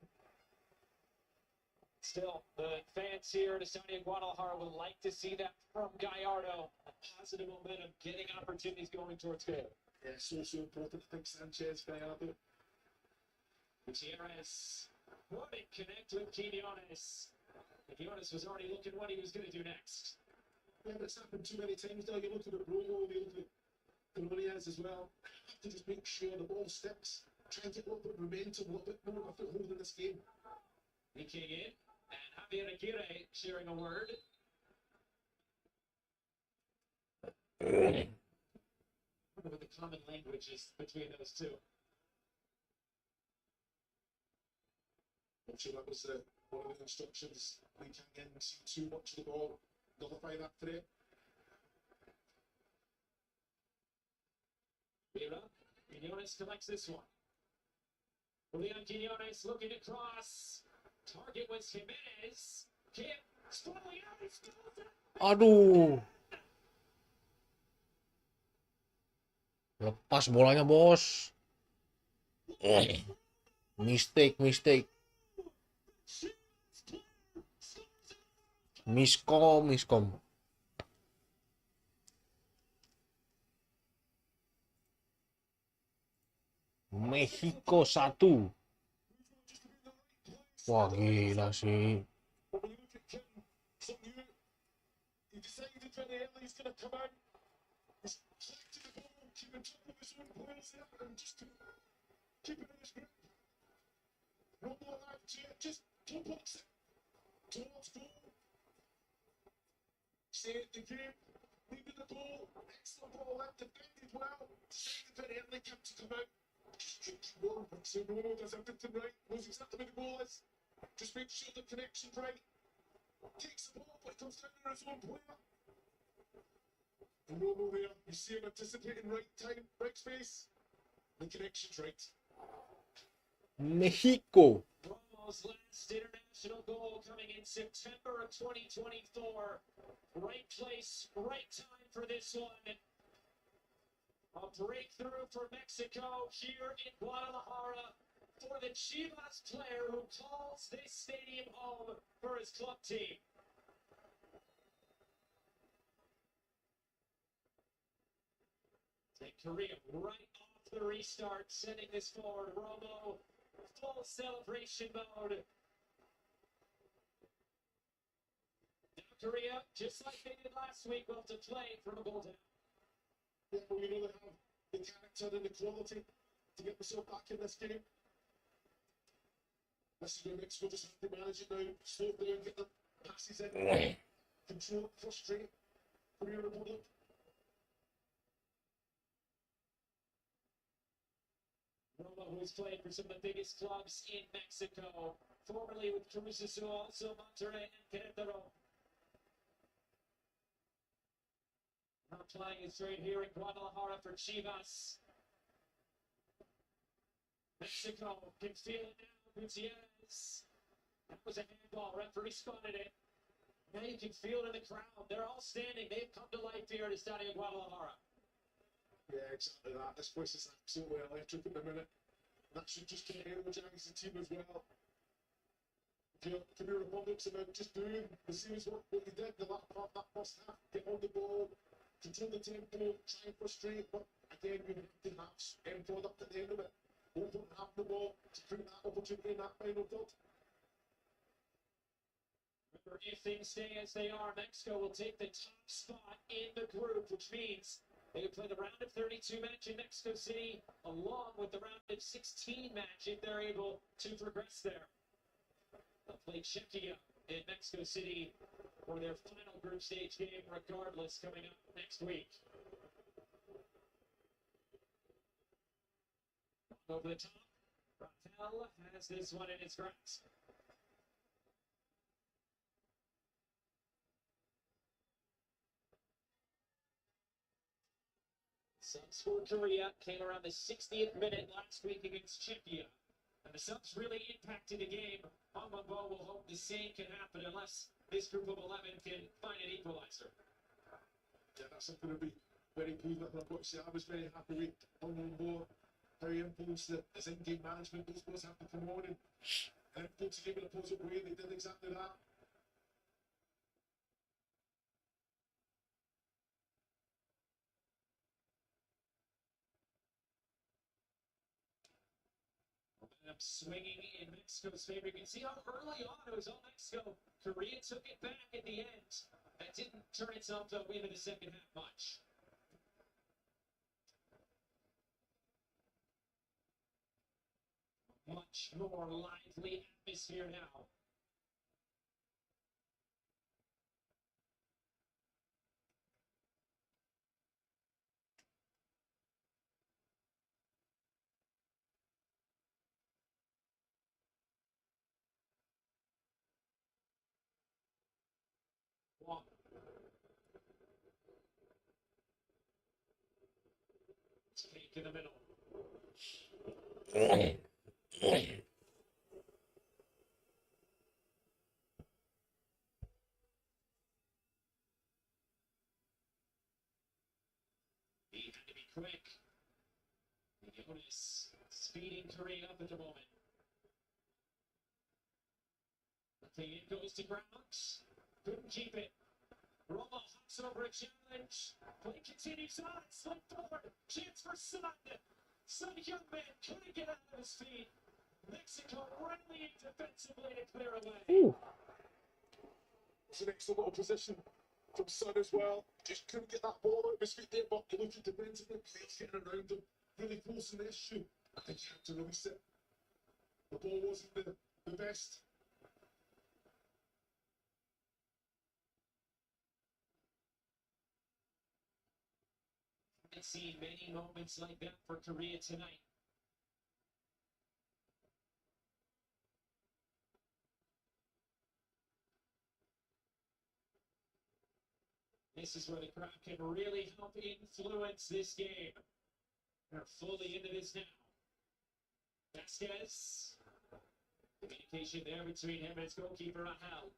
Still, the fans here at Estadio Guadalajara would like to see that from Gallardo. A positive momentum, getting opportunities going towards goal. Yeah, so important. I think Sanchez, Gallardo. Gutierrez wouldn't connect with Quinones. Quinones was already looking what he was going to do next. Yeah, but it's happened too many times now. You look at Bruno, you look at Nunez as well. You have to just make sure the ball sticks. Try and get a little bit of momentum, a little bit more of a foothold in this game. He came in, and Javier Aguirre sharing a word. I wonder what the common language is between those two. I'm sure that was one of the instructions. We can't get and see too much of the ball. Nullify that threat. Vera, Quinones collects this one. Julian Quinones looking to cross. Target was Jimenez. Kim slowly out. He scores it. Aduh. Lepas bolanya, bos. Mistake. Miskom. Mexico 1. Wah, gila sih. But when you look at Kim Sung-yu, he decided very early he's going to come out. He's collected the ball, keeping top of his own players there, and just keep it in his grip. No more live to it, just top box it towards goal. Stay at the game, leaving the ball, excellent ball left, defended well, decided very early Kim to come out. Just keep going, so no, does everything right, knows exactly where the goal is. Just make sure the connection's right. Takes the ball, but it comes down to his own player. And Romo there, you see him anticipating right time, right space. The connection's right. Mexico. Romo's last international goal coming in September of 2024. Right place, right time for this one. A breakthrough for Mexico here in Guadalajara for the Chivas player who calls this stadium home for his club team. And Korea right off the restart, sending this forward. Romo, full celebration mode. Now Korea, just like they did last week, will have to play from a goal down. Yeah, but we know they have the character and the quality to get themselves back in this game. This is where Mexico just have to manage it now, slow it down, get the passes in, control it, frustrate Korea Republic. Romo, who's played for some of the biggest clubs in Mexico, formerly with Cruz Azul, also Monterrey and Querétaro. Now playing it straight here in Guadalajara for Chivas. Mexico can feel it now. Gutierrez. That was a handball. Referee spotted it. Now you can feel it in the crowd. They're all standing. They've come to life here at Estadio Guadalajara. Yeah, exactly that. This place is absolutely electric at the minute. That should just kind of energise the team as well. Korea Republic's about just doing the same as what they did the last part of that first half. Get on the ball, control the tempo, try and frustrate, but again, you have to have end product at the end of it. Don't have the ball to create that opportunity in that final third. Remember, if things stay as they are, Mexico will take the top spot in the group, which means they would play the round of 32 match in Mexico City, along with the round of 16 match if they're able to progress there. They'll play Czechia in Mexico City for their final group stage game, regardless, coming up next week. Over the top, Rafael has this one in his grasp. Subs for Korea came around the 60th minute last week against Czechia. And the subs really impacted the game. Amambo will hope the same can happen unless this group of 11 can find an equalizer. Yeah, that's something to be very pleased with. I've got to say, I was very happy with Amambo. How he influenced his in-game management. Those players have to come on and influence the game in a positive way. They did exactly that. Swinging in Mexico's favor. You can see how early on it was all Mexico. Korea took it back at the end. That didn't turn itself to a win in the second half much. Much more lively atmosphere now. One. Take in the middle. He had to be quick. Jonas speeding Korea up at the moment. The thing goes to ground. Couldn't keep it. Roma hops over a challenge. Play continues on. Slip forward. Chance for Sun. Sun Heung-min couldn't get out of his feet. Mexico rallying defensively to clear away. Ooh. It's an excellent little position from Son as well. Just couldn't get that ball out of his feet there, but looking defensively, players getting around him, really forcing the issue. I think he had to release it. The ball wasn't the best. I've seen many moments like that for Korea tonight. This is where the crowd can really help influence this game. They're fully into this now. Vasquez. Communication there between him and his goalkeeper, Rahel.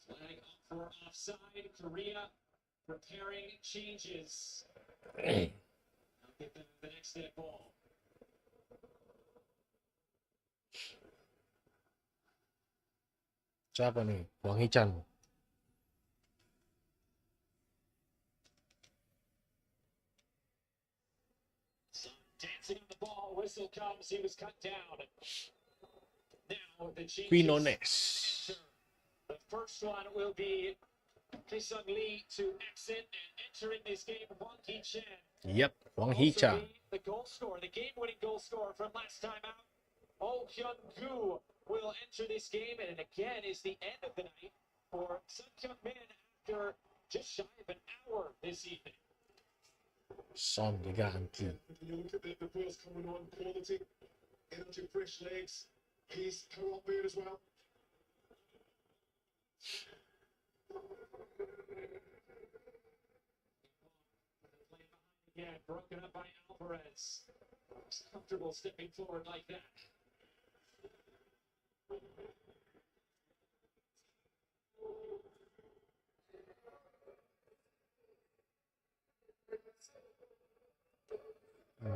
Flag up for offside. Korea preparing changes. I'll get them the next dead ball. Siapa nih? Wang Hee-chan. Dancing on the ball, whistle comes, he was cut down. Now the changes. Quinones. The first one will be Jae-sung Lee to exit and entering this game, Wang Hee-chan. Yep, Wang Also Hee-chan. be the goal scorer, the game-winning goal scorer from last time out. Oh Hyun-gu will enter this game, and again is the end of the night for Sun Heung-min after just shy of an hour this evening. Son diganti. When you look at the players coming on, quality, energy, fresh legs, pace, power up there as well. Again, broken up by Alvarez. He's comfortable stepping forward like that.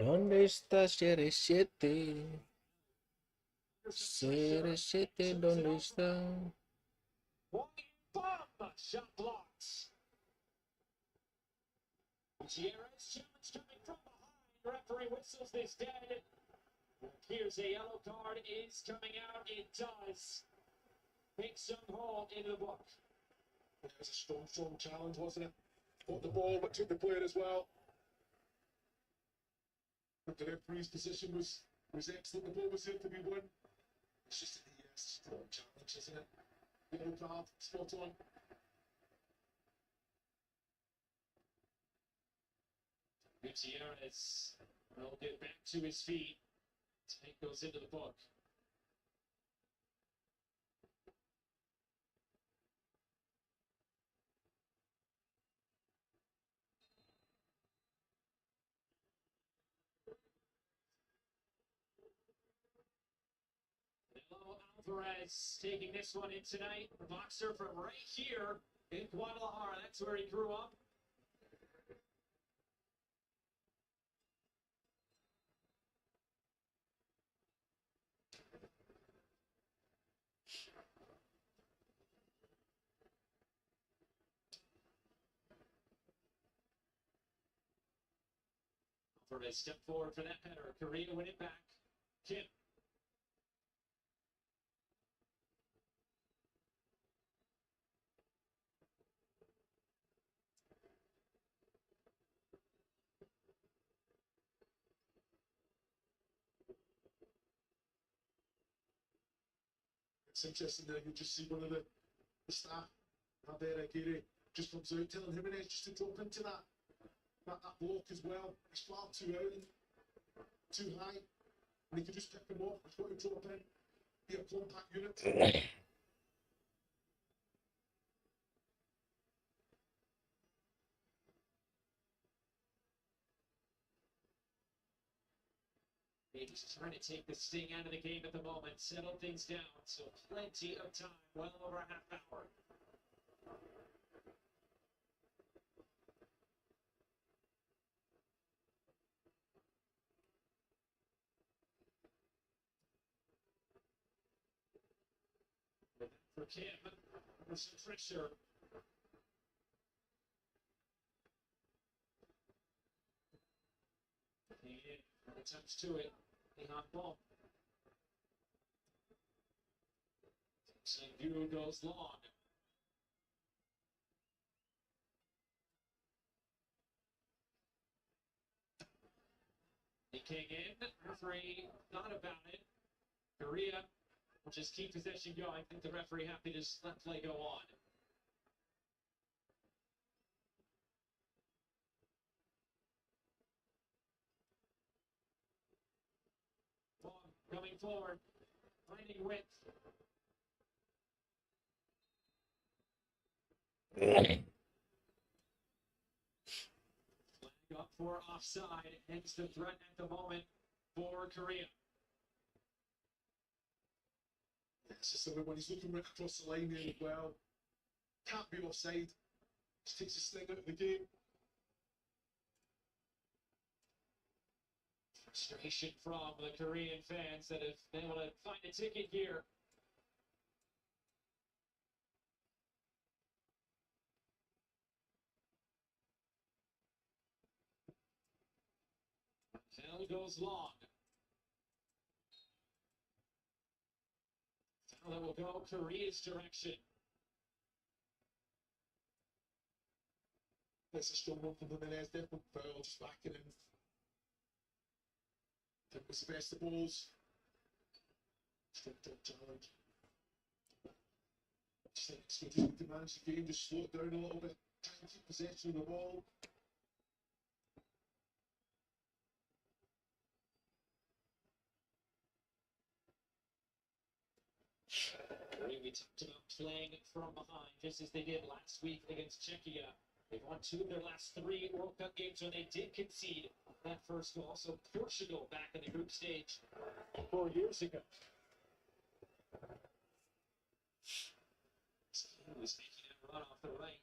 ¿Dónde está CR7? CR7, ¿dónde está? Wang bomb shot blocked. Gutierrez challenge coming from behind. Referee whistles this dead. Here's a yellow card is coming out. It does. Big Sung-ho into the book. It was a strong challenge, wasn't it? Got the ball, but took the player as well. But the referee's position was excellent. The ball was there to be won. It's just a strong challenge, isn't it? Yellow card, spot on. Gutierrez will get back to his feet. Tank goes into the book. Hello, Alvarez taking this one in tonight. The boxer from right here in Guadalajara. That's where he grew up. Alvarez step forward for that header. Korea win it back. Kim. It's interesting that you just see one of the staff, Javier Aguirre, just comes out telling Jimenez just to drop into that block as well. He's far too early, too high, and he could just pick him off. He's got to drop in, be a compact unit. They're just trying to take the sting out of the game at the moment, settle things down, so plenty of time, well over a half hour. For Kim, under some pressure. And attempts to it. The hot ball. View goes long. He came in, referee thought about it. Korea will just keep possession going. I think the referee happy to just let play go on. Long coming forward, finding width. Flag up for offside, hence the threat at the moment for Korea. It's just that when he's looking right across the line there as well, can't be offside. Just takes a sting out of the game. Frustration from the Korean fans that have been able to find a ticket here. Foul goes long. Foul that will go Korea's direction. That's a strong one from Jimenez. Definitely foul, just backing in. I think it's the best of balls. Strong top challenge. Just think it's good to manage the game, just slow it down a little bit. Try and keep possession of the ball. We talked about playing from behind, just as they did last week against Czechia. They've won 2 of their last 3 World Cup games when they did concede that first goal. Also, Portugal back in the group stage 4 years ago. He was making a run off the right.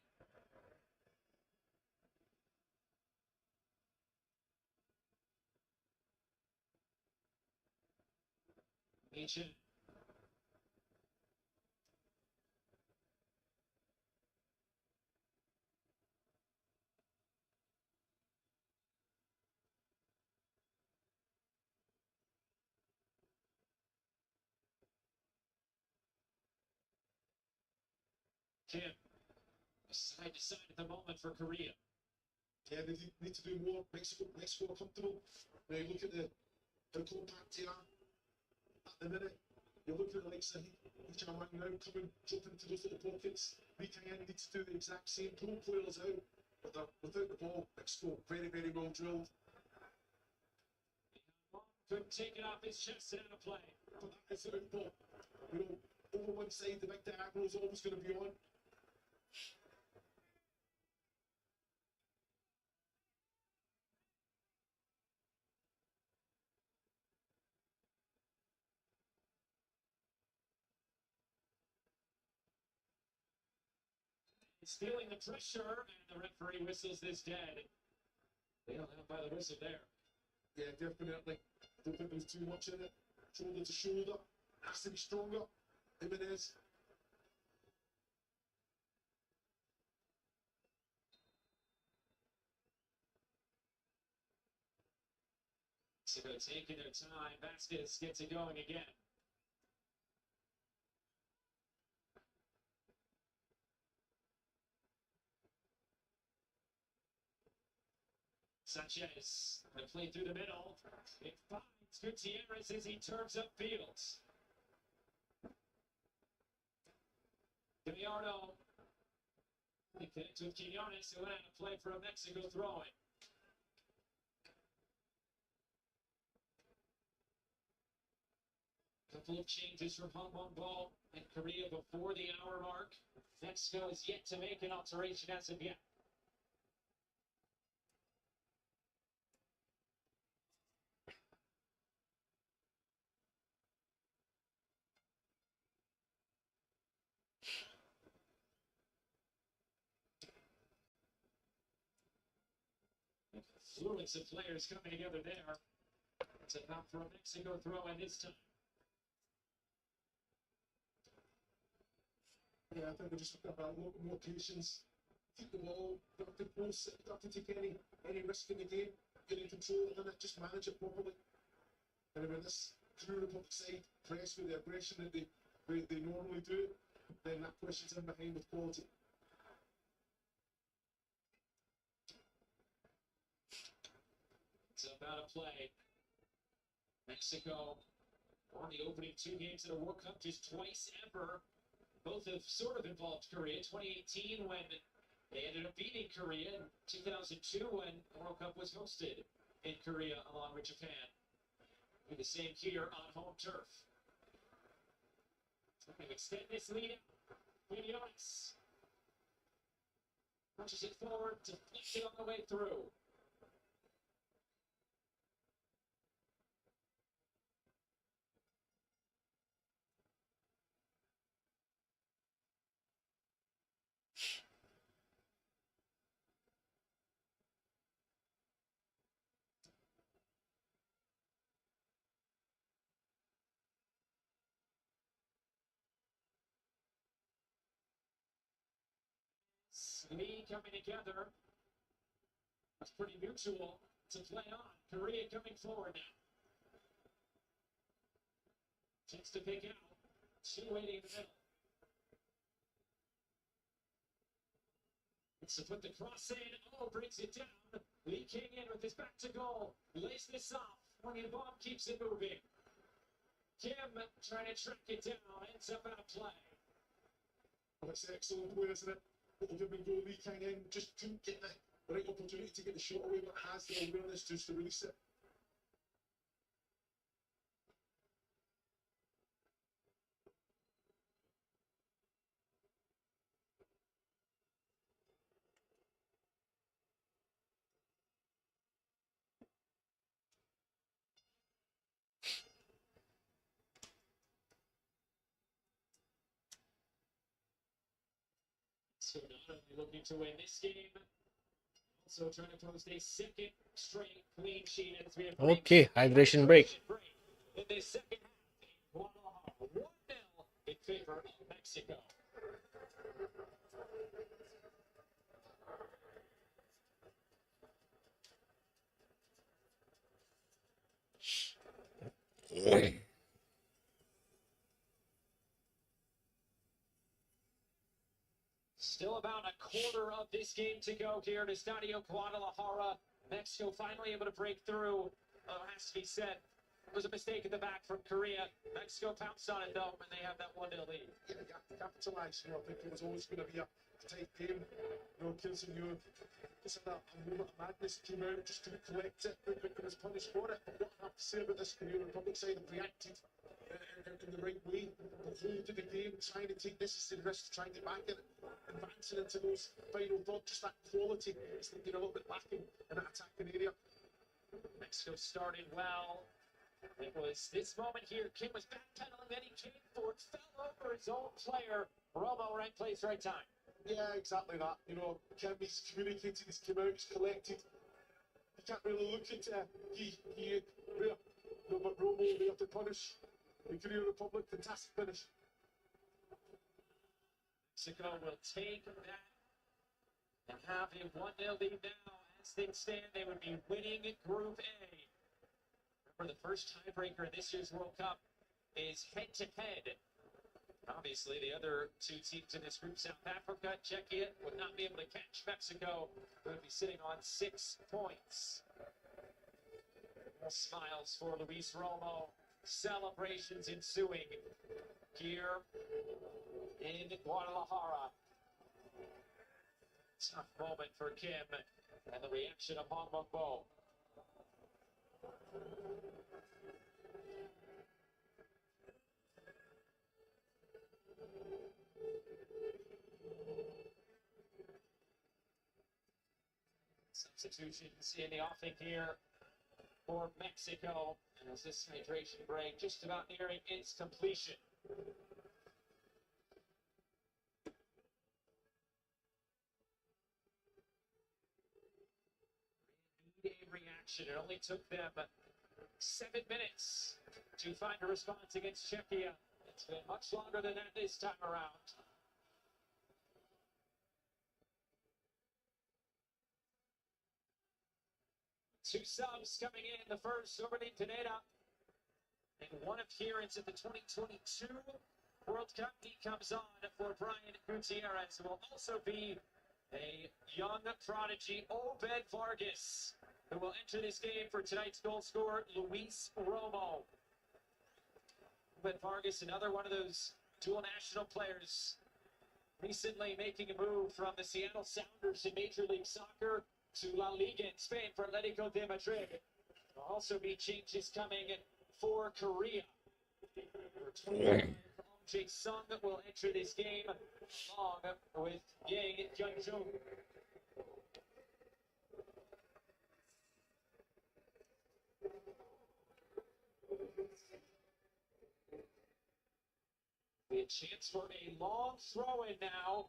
Machin. Kim, side to side at the moment for Korea. Yeah, they need to do more. Mexico are comfortable. Now you look at how compact they are at the minute. You look at the likes of Hichamang now coming, dropping into those little pockets. Weekend needs to do the exact same. Pull players out, but without the ball, Mexico very, very well drilled. Couldn't take it off his chest and out of play. But that is the out ball. You know, over one side, the big diagonal is always going to be on. He's feeling the pressure, and the referee whistles this dead. They don't have by the whistle there. Yeah, definitely. I don't think there's too much in it. Shoulder to shoulder. Has to be stronger. Jimenez. So they're taking their time. Vasquez gets it going again. Sanchez, they play through the middle. It finds Gutierrez as he turns up fields. Gallardo, he connects with Quinones, who went out to play for a Mexico throw-in. Couple of changes from Hong Ball and Korea before the hour mark. Mexico is yet to make an alteration as of yet. Fluence of players coming together there. It's enough for a Mexico throw-in this time. Yeah, I think they're just looking about a lot more patience. Keep the ball, don't have to post it, don't have to take any risk in the game. in control of it, just manage it properly. And when this Korea Republic side press with the aggression that they normally do, then that pushes in behind with quality. It's about to play. Mexico won the opening 2 games in a World Cup just twice ever. Both have sort of involved Korea. 2018 when they ended up beating Korea, and 2002 when the World Cup was hosted in Korea along with Japan. Do the same here on home turf. Trying to extend this lead out. Quinones pushes it forward, deflects it on the way through. Lee coming together. That's pretty mutual to play on. Korea coming forward now. Chance to pick out. Two waiting in the middle. It's to put the cross in. Oh, brings it down. Lee King in with his back to goal. Lays this off. Wang Bomb keeps it moving. Kim trying to track it down. Ends up out of play. Well, it's excellent play, isn't it? Ultimately, goal Lee King in, just couldn't get the right opportunity to get the shot away, but has the awareness just to release it. So not only looking to win this game, also trying to post a second straight clean sheet. And it's been a Okay, hydration break. In this second half, Guadalajara 1-0 in favor of Mexico. Still about a quarter of this game to go here at Estadio Guadalajara. Mexico finally able to break through. Has to be said, it was a mistake at the back from Korea. Mexico pounced on it though, and they have that 1-0 lead. Yeah, you have to capitalise. I think it was always going to be a tight game. Kilson, just had a moment of madness, came out, just couldn't collect it, but was punished for it. But what I have to say about this Korean Republic side, have reacted in the right way. The whole of the game, trying to take necessary risks, trying to get back in it, advancing into those final third, just that quality is looking a little bit lacking in that attacking area. Mexico started well. It was this moment here. Kim was backpedaling, then he came forward, fell over his own player. Romo, right place, right time. Yeah, exactly that. Kim, he's communicated, he's come out, he's collected. You can't really look at but Romo there to punish the Korean Republic. Fantastic finish. Mexico will take that and have a 1-0 lead now. As things stand, they would be winning Group A. Remember, the first tiebreaker in this year's World Cup is head-to-head. Obviously, the other two teams in this group, South Africa, Czechia, would not be able to catch Mexico. They would be sitting on 6 points. Smiles for Luis Romo. Celebrations ensuing here in Guadalajara. Tough moment for Kim and the reaction of Hong Mok-bo. Substitutions in the offing here for Mexico. And as this hydration break just about nearing its completion. Immediate reaction. It only took them 7 minutes to find a response against Czechia. It's been much longer than that this time around. Two subs coming in. The first, Sorbanin Pineda. And one appearance at the 2022 World Cup. He comes on for Brian Gutierrez. It will also be a young prodigy, Obed Vargas, who will enter this game for tonight's goal scorer, Luis Romo. Obed Vargas, another one of those dual national players, recently making a move from the Seattle Sounders in Major League Soccer to La Liga in Spain for Atletico de Madrid. There will also be changes coming for Korea. Jae Sung will enter this game along with Yang Hyun-jung. A chance for a long throw-in now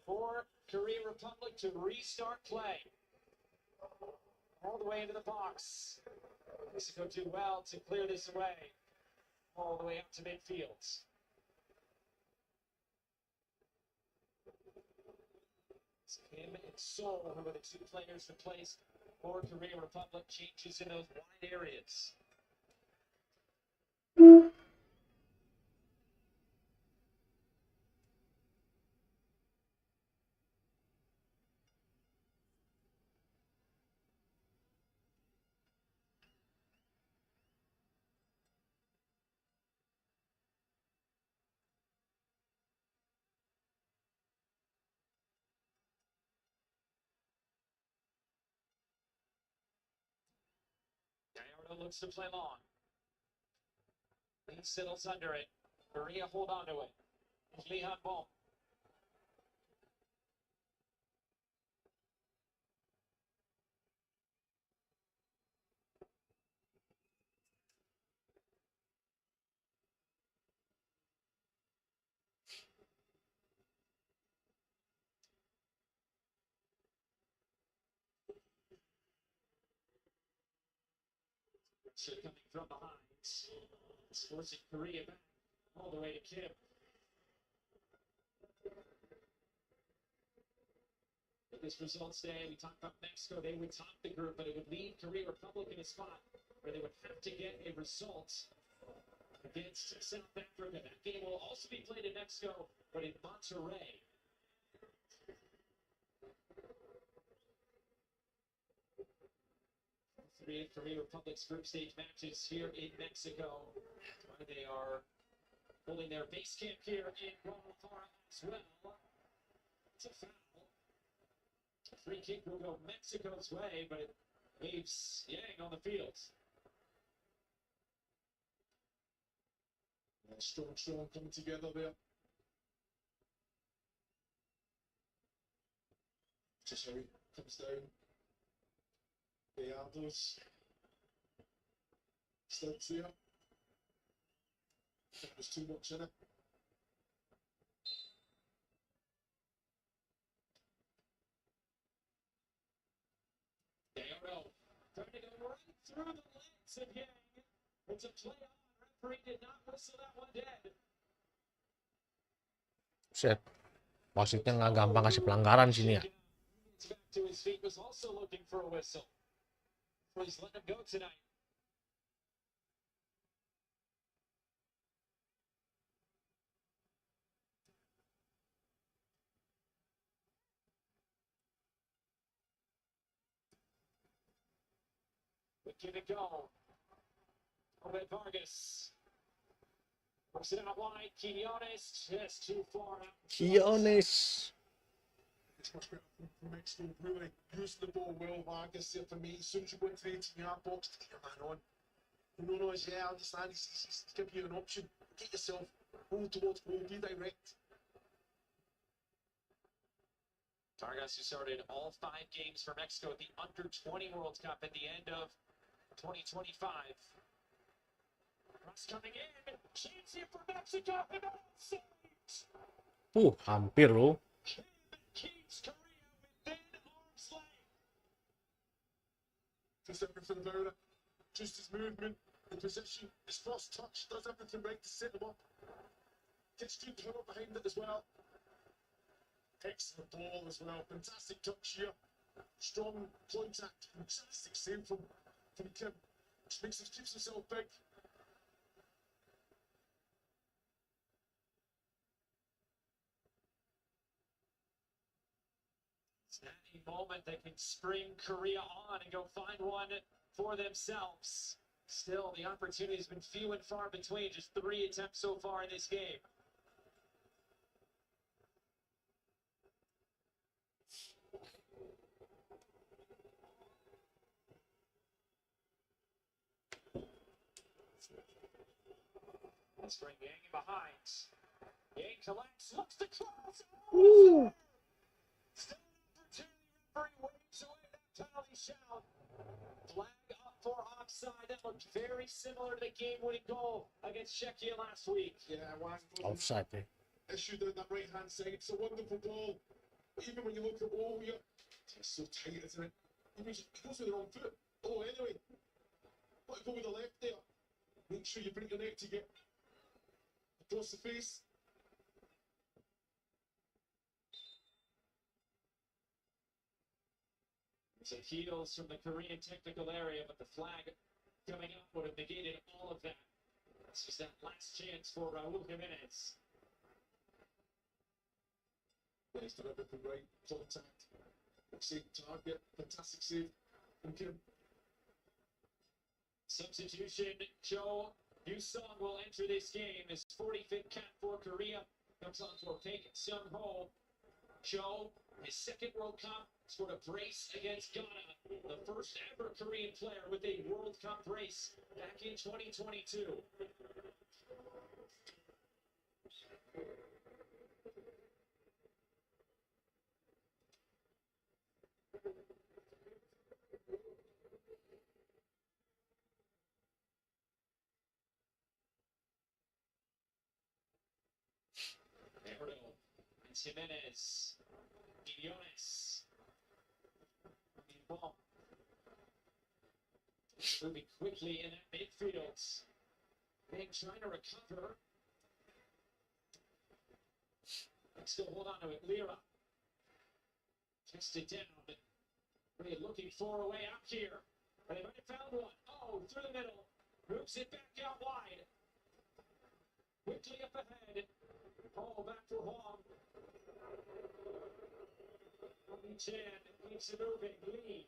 for Korean Republic to restart play. All the way into the box. Mexico do well to clear this away. All the way up to midfield. It's him and Seoul who are the two players replaced for Korean Republic. Changes in those wide areas. Gallardo looks to play long. Lee settles under it. Korea hold on to it. Lee Han-bom. Coming from behind. It's forcing Korea back all the way to Kim. With this result today, we talked about Mexico. They would top the group, but it would leave Korea Republic in a spot where they would have to get a result against South Africa. That game will also be played in Mexico, but in Monterrey. Three of Korea Republic's group stage matches here in Mexico, where they are holding their base camp here in Guadalajara as well. It's a foul. Free kick will go Mexico's way, but it leaves Yang on the field. Strong coming together there. Just how it comes down. Gallardo's stunts there. I think there's too much in it. Gallardo trying to go right through the legs of Yang. It's a play on. Referee did not whistle that one dead. Set. Wasitnya nggak gampang kasih pelanggaran sini ya. Back to his feet, was also looking for a whistle. He's letting him go tonight. But give it go. Obed Vargas. Works it out wide. Quinones just too far out. Quinones. It's much better from Mexico, really using the ball well. Vargas there for me. As soon as you go into the 18-yard box, to get your man on. No, yeah, I understand. He's giving you an option. Get yourself, hold towards goal, be direct. Vargas, who started all 5 games for Mexico at the Under-20 World Cup at the end of 2025. Cross coming in. Chance here for Mexico. And outside. Hampir loh. Keeps Korea within arm's length. Does everything about it. Just his movement, the position, his first touch, does everything right to set him up. Gets good power behind it as well. Excellent ball as well. Fantastic touch here. Strong contact, fantastic save from Kim. Just keeps himself big. It's that moment that can spring Korea on and go find one for themselves. Still, the opportunity has been few and far between. Just 3 attempts so far in this game. Let's bring Yang in behind. Yang collects, looks to cross. Ooh. Still an opportunity. Referee waves away that penalty shout. Flag up for offside. That looked very similar to the game-winning goal against Czechia last week. Yeah, Wang Offside, eh? issued on that right hand side. It's a wonderful ball. Even when you look at all here, it's so tight, isn't it? He goes with the wrong foot. Oh, anyway. Want to go with the left there. Make sure you bring your neck to get across the face. So heels from the Korean technical area, but the flag coming up would have negated all of that. This is that last chance for Raul Jimenez. He's done everything right. Contact. Save target. Fantastic save from Kim. Substitution, Cho Yu-sung will enter this game. His 45th cap for Korea comes on for Paik Sung-ho. Cho, his second World Cup, scored a brace against Ghana. The first ever Korean player with a World Cup brace back in 2022. Merlo and Jimenez. Millones. Ball. Moving quickly in that midfield. Big trying to recover. And still hold on to it. Lira. Tested down, but really looking for a way out here. But they might have found one. Oh, through the middle. Moves it back out wide. Quickly up ahead. Oh, back for Huang. Lee Chan keeps it moving. Lee.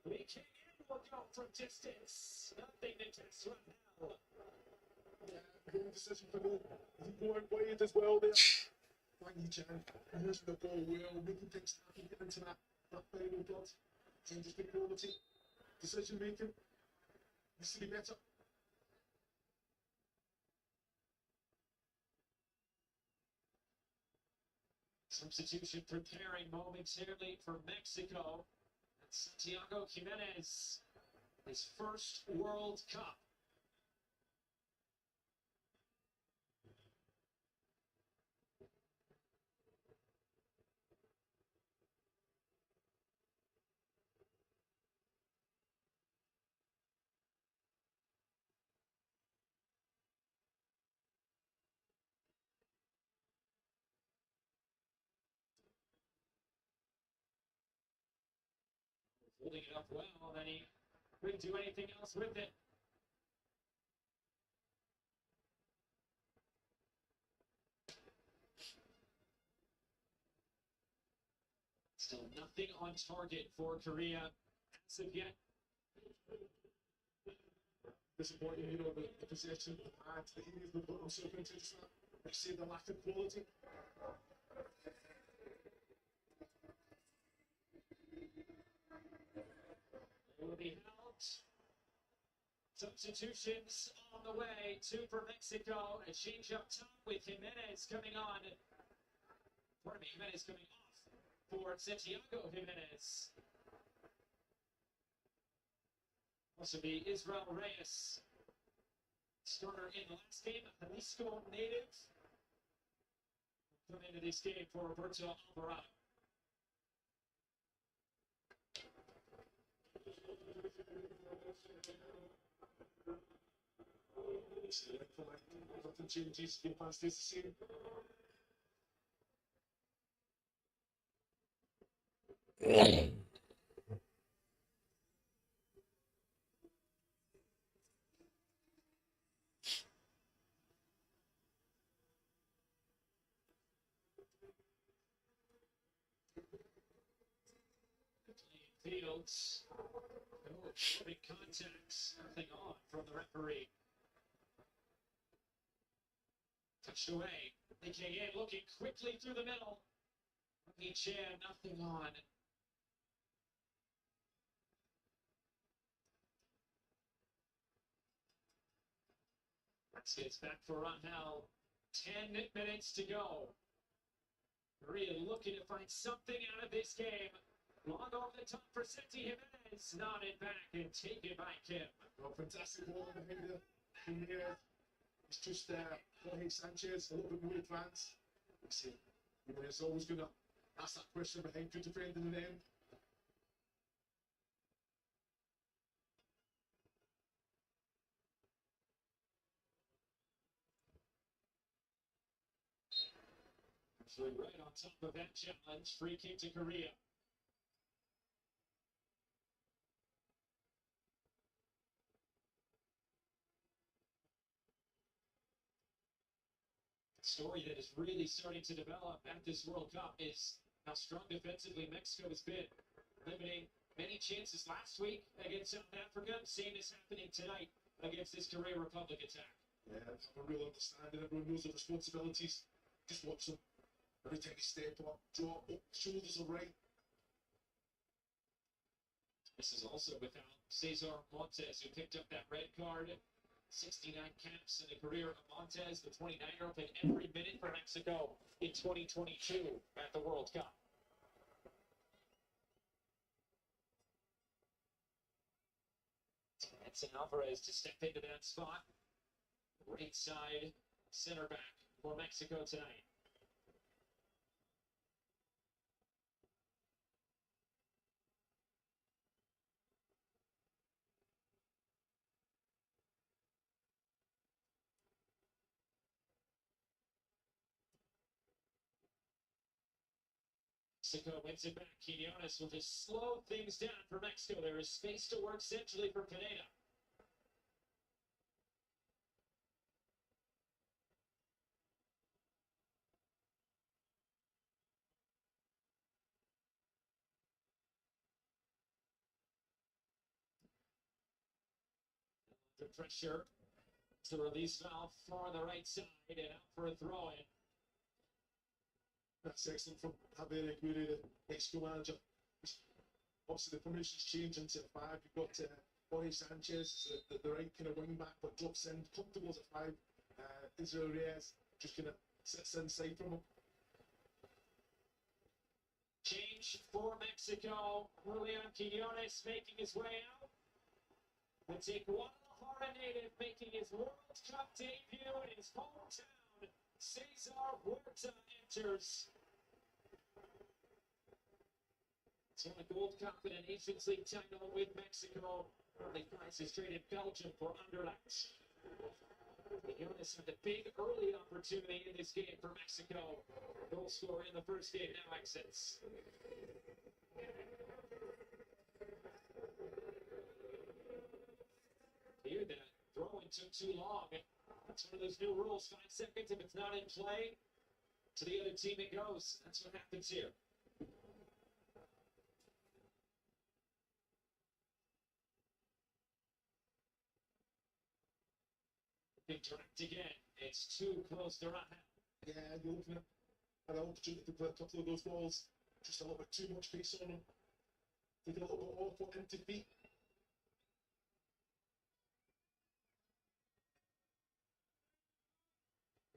Lee King will go from distance. Nothing to test right now. Yeah, good decision for me. He going wide as well there. Wang Yi-chan using the ball well, making things happen, getting into that final dot. And just the quality, decision making. Needs to be better. Substitution preparing momentarily for Mexico. That's Santiago Jimenez, his first World Cup. Holding it up well, then he couldn't do anything else with it. Still nothing on target for Korea as of yet. Disappointing, you know, the possession, the pads, the areas they've got themselves into, just that, like say, the lack of quality. Will be held. Substitutions on the way. 2 for Mexico. A change up top with Jimenez coming on. Pardon me, Jimenez coming off for Santiago Jimenez. Also be Israel Reyes. Starter in the last game, Jalisco native. Come into this game for Roberto Alvarado. Nothing changes, game plan stays the same. Fields. Oh, big contacts. Nothing on from the referee. Touched away. Thinking in, looking quickly through the middle. Chan, nothing on. It's back for Rahel. 10 minutes to go. Korea looking to find something out of this game. Long over the top for Seti Jimenez. Nodded back and taken by Kim. Well, fantastic ball behind here. It's just Jorge Sanchez, a little bit more advanced. You see, Jimenez always going to ask that question behind, good defending in the end. Actually, right on top of that challenge. Free kick to Korea. Story that is really starting to develop at this World Cup is how strong defensively Mexico has been, limiting many chances last week against South Africa. Same is happening tonight against this Korea Republic attack. Yeah, have a real understanding. Everyone knows their responsibilities. Just watch them. Every time you step up, drop up, shoulders are right. This is also without Cesar Montes, who picked up that red card. 69 caps in the career of Montes, the 29-year-old, played every minute for Mexico in 2022 at the World Cup. Edson Alvarez to step into that spot. Right side center back for Mexico tonight. Mexico wins it back. Quinones will just slow things down for Mexico. There is space to work centrally for Pineda. The pressure to release valve for the right side and out for a throw-in. That's excellent from Javier Aguirre, the Mexico manager. Obviously, the formation's changed into a 5. You've got Jorge Sanchez, the right kind of wing back, but drops in comfortable as a 5. Israel Reyes just kind of sits inside from him. Change for Mexico. Julian Quinones making his way out. The Guadalajara native making his World Cup debut in his hometown. Cesar Huerta enters. It's won a Gold Cup and an Nations League title with Mexico. Early prices traded Belgium for Anderlecht. Jonas had the big early opportunity in this game for Mexico. Goal scorer in the first game now exits. Here, that throwing took too long. That's one of those new rules. 5 seconds. If it's not in play, to the other team it goes. That's what happens here. Big direct again. It's too close to Rahel. Yeah, you're looking at an opportunity to play a couple of those balls. Just a little bit too much pace on them. Take a little bit off or into feet.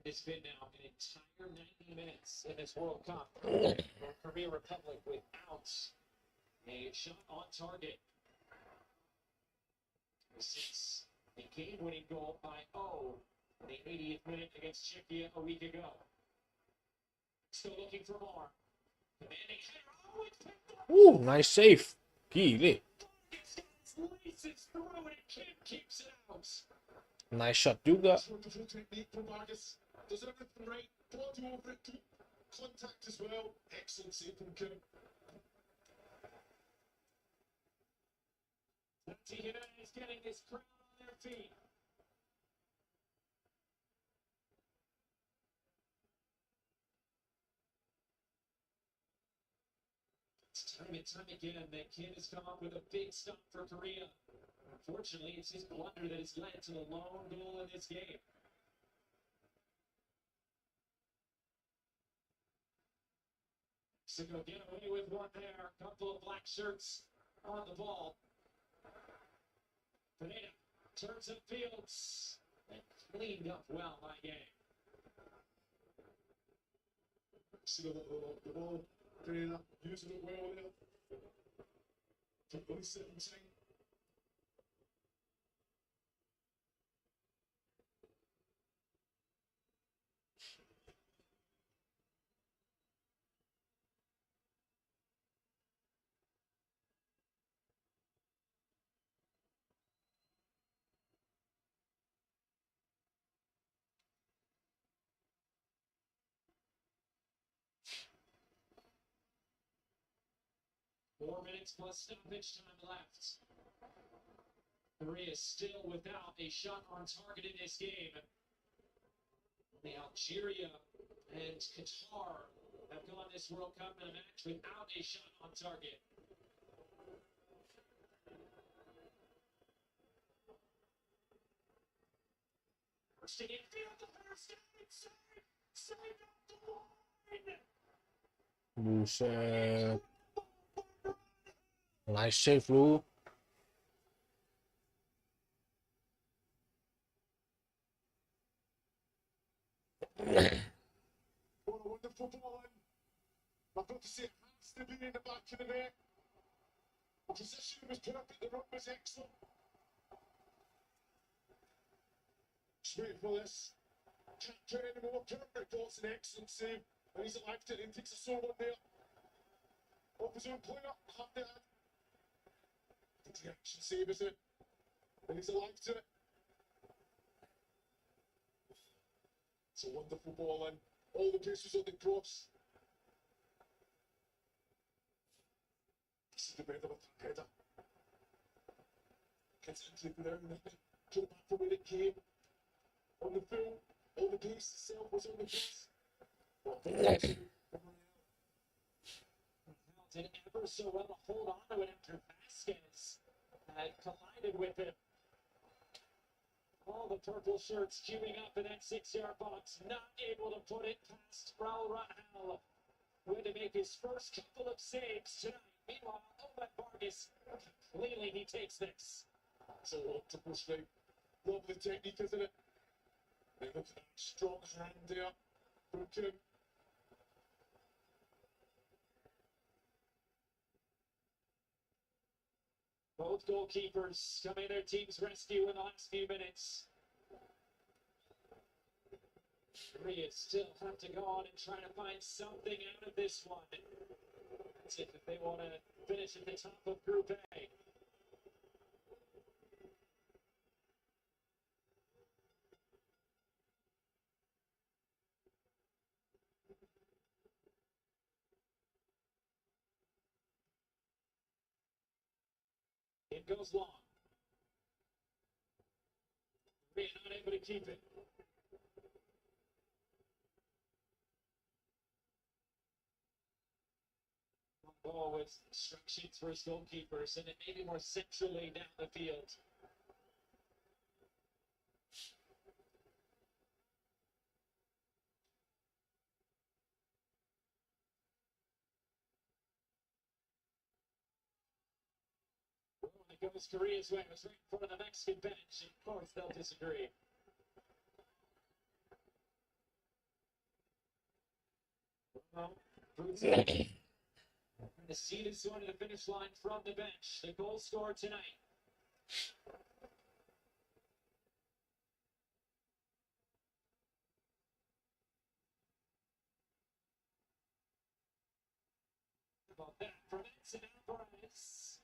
It's been now an entire 90 minutes in this World Cup. North Korea Republic without a shot on target. Since a game-winning goal by O in the 80th minute against Czechia a week ago. Still looking for more. Commanding header. Oh, it's picked up. Ooh, nice save. Gile. Laces through and Kim keeps it out. Nice shot juga. Wonderful technique from Vargas. Does everything right. Body over it. Contact as well. Excellent save from Kim. Tijuana is getting this crowd on their feet. Time and time again, that kid has come up with a big stop for Korea. Unfortunately, it's his blunder that has led to the lone goal in this game. So go get away with one there. A couple of black shirts on the ball. Pineda turns up fields and cleaned up well by Yang. See the ball, Pineda using it well there. Only 17. Four minutes plus stoppage time left. Korea still without a shot on target in this game. The Algeria and Qatar have gone this World Cup in a match without a shot on target. Bursting infield, the first inside, side up the line. Buset. Nice save lu. What a wonderful ball in. I've got to say, it has to be in the back of the net. The position was perfect, the run was excellent. Just waiting for this. Can't turn anymore. Perfect ball, it's an excellent save. And he's alive to it and takes a solo there. Off his own player, half the hand. It's an action save, isn't it? And he's alive to it. It's a wonderful ball in. All the pace was on the cross. This is the better with the header. Gets into the ground and then pull back from where it came. On the field, all the pace itself was on the pace. Did ever so well to hold on to it after Vasquez had collided with him. All the purple shirts queuing up in that 6-yard box, not able to put it past Raul Rahal, who had to make his first couple of saves tonight. Meanwhile, Obed Vargas, clearly he takes this. It's a wonderful strike. Lovely technique, isn't it? And look at that strong hand there from Kim. Both goalkeepers coming to their team's rescue in the last few minutes. Korea still have to go on and try to find something out of this one. That's it if they want to finish at the top of Group A. It goes long. Korea not able to keep it. Ball with instructions for his goalkeepers, and it may be more centrally down the field. Well, it goes Korea's way. It was right in front of the Mexican bench. Of course, they'll disagree. Well, to see this one to the finish line from the bench. The goal scorer tonight. How about that from Edson Alvarez.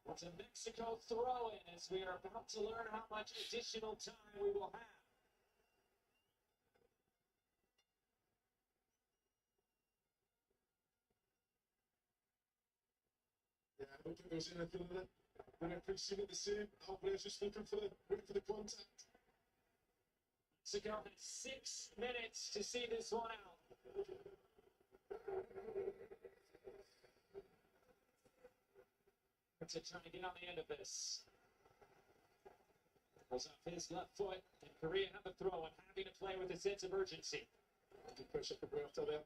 It's a Mexico throw-in as we are about to learn how much additional time we will have. Yeah, I don't think there's anything in it. The referee's seen it the same. Our players just waiting for the contact. Mexico has 6 minutes to see this one out. To try and get on the end of this. Goes off his left foot, and Korea have a throw and having to play with a sense of urgency. Good pressure from Puerto there.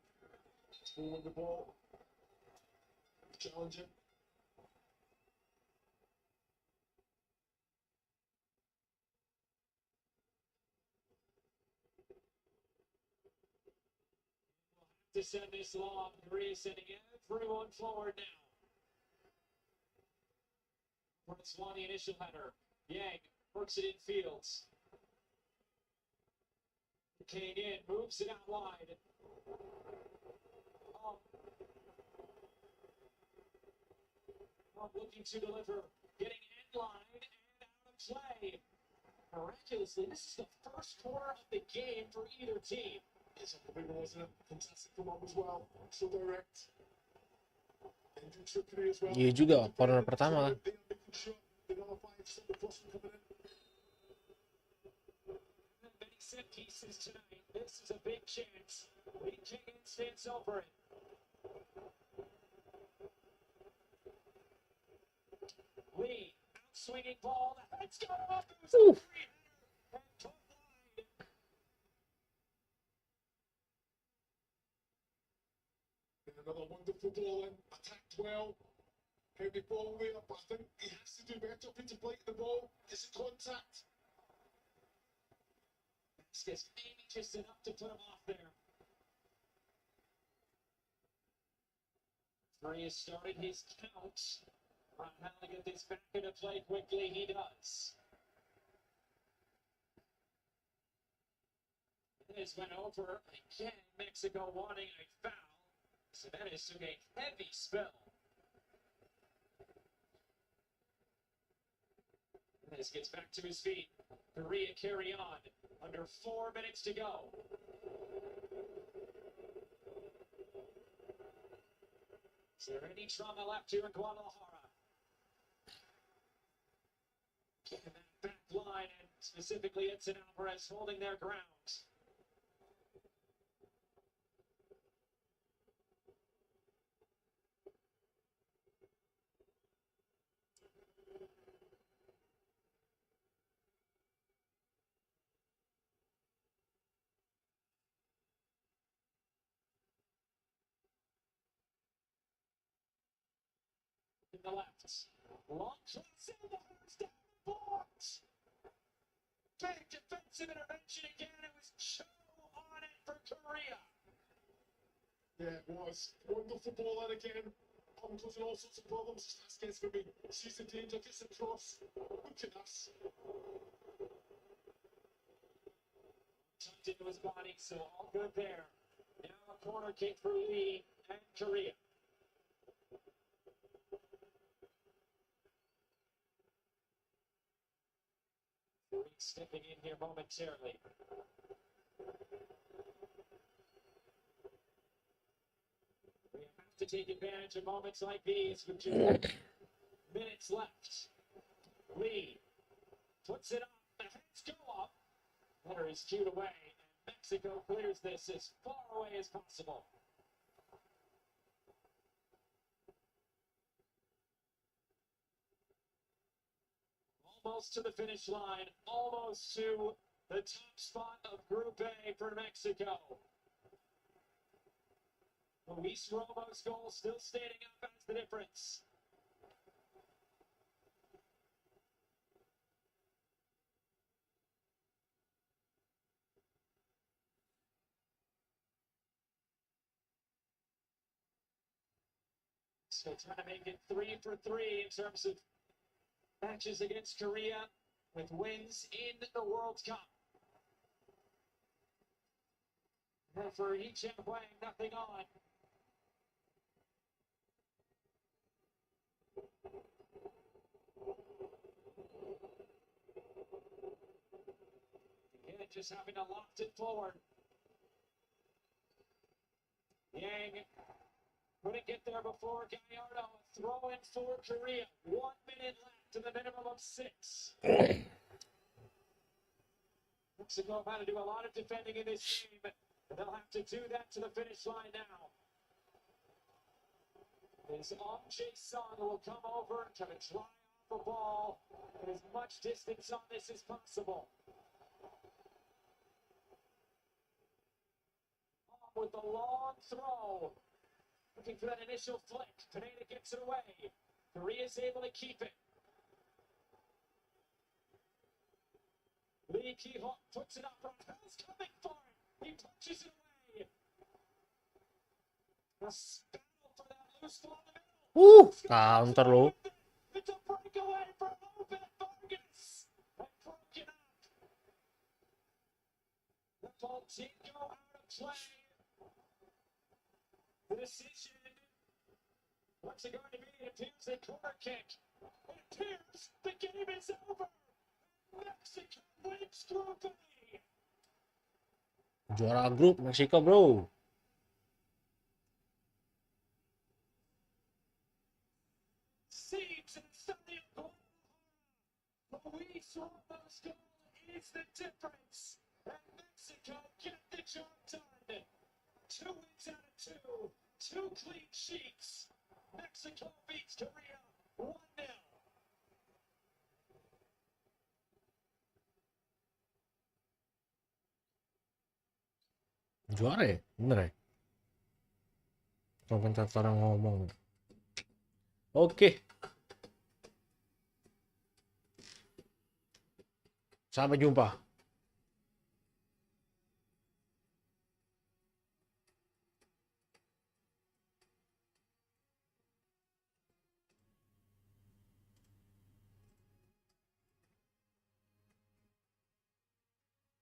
Forward the ball. Challenging. To send this long, Korea sending everyone forward now. Prince won the initial header. Yang works it in fields. Kane in, moves it out wide. Looking to deliver, getting end line and out of play. Miraculously, this is the first quarter of the game for either team. It's a big one, wasn't it? Fantastic come up as well. So direct. And do trickery as well. Iya juga, corner pertama kan. They are making sure they nullify the crossing coming in. Many set pieces tonight. This is a big chance. Lee King stands over it. Lee, outswinging ball. The head's got off. It was a free header. And top line. And another wonderful ball in. Attacked well. Heavy ball there, but I think he has to do better. Peter Blake the ball. Is it contact? Just maybe just enough to put him off there. Murray has started his count. On how to get this back into play quickly, he does. This went over again. Mexico wanting a foul. Jimenez took a heavy spell. Jimenez gets back to his feet. Korea carry on. Under 4 minutes to go. Is there any trauma left here in Guadalajara? Keeping that back line and specifically Edson Alvarez holding their ground. In the left. Long shot, Alvarez down the boards. Big defensive intervention again. It was Cho on it for Korea. Yeah, it was. Wonderful ball in again. Causing all sorts of problems. That's gets for me. Sees the danger, gets the cross. Look at us. Tucked into his body, so all good there. Now a corner kick for Lee and Korea. Stepping in here momentarily. We have to take advantage of moments like these with just minutes left. Lee puts it up. The heads go up. Header is cued away, and Mexico clears this as far away as possible. Almost to the finish line, almost to the top spot of Group A for Mexico. Luis Romo's goal still standing up as the difference. So trying to make it 3 for 3 in terms of matches against Korea with wins in the World Cup. Referee Chen Huang, nothing on. Again, just having to loft it forward. Yang couldn't get there before Gallardo. Throw in for Korea. 1 minute left to the minimum of 6. Mexico have had to do a lot of defending in this game, but they'll have to do that to the finish line now. As Jae-sung will come over, try to dry off the ball, get as much distance on this as possible. With the long throw, looking for that initial flick. Pineda gets it away. Korea's able to keep it. Lee Ki-hong puts it up. Rafael's coming for it. He punches it away. A battle for that loose ball in the middle. Counter lo. It's a breakaway for Obed Vargas. And broken up. The ball did go out of play. The decision. What's it going to be? It appears a corner kick. It appears the game is over. Mexico wins Group A. Juara grup Meksiko, bro. Seems in Estadio Luis Romo's goal is the difference. And Mexico get the job done. 2 wins out of 2. 2 clean sheets. Mexico beats Korea 1-0. Juara ya? Bener ya? Komentator yang ngomong. Oke. Sampai jumpa.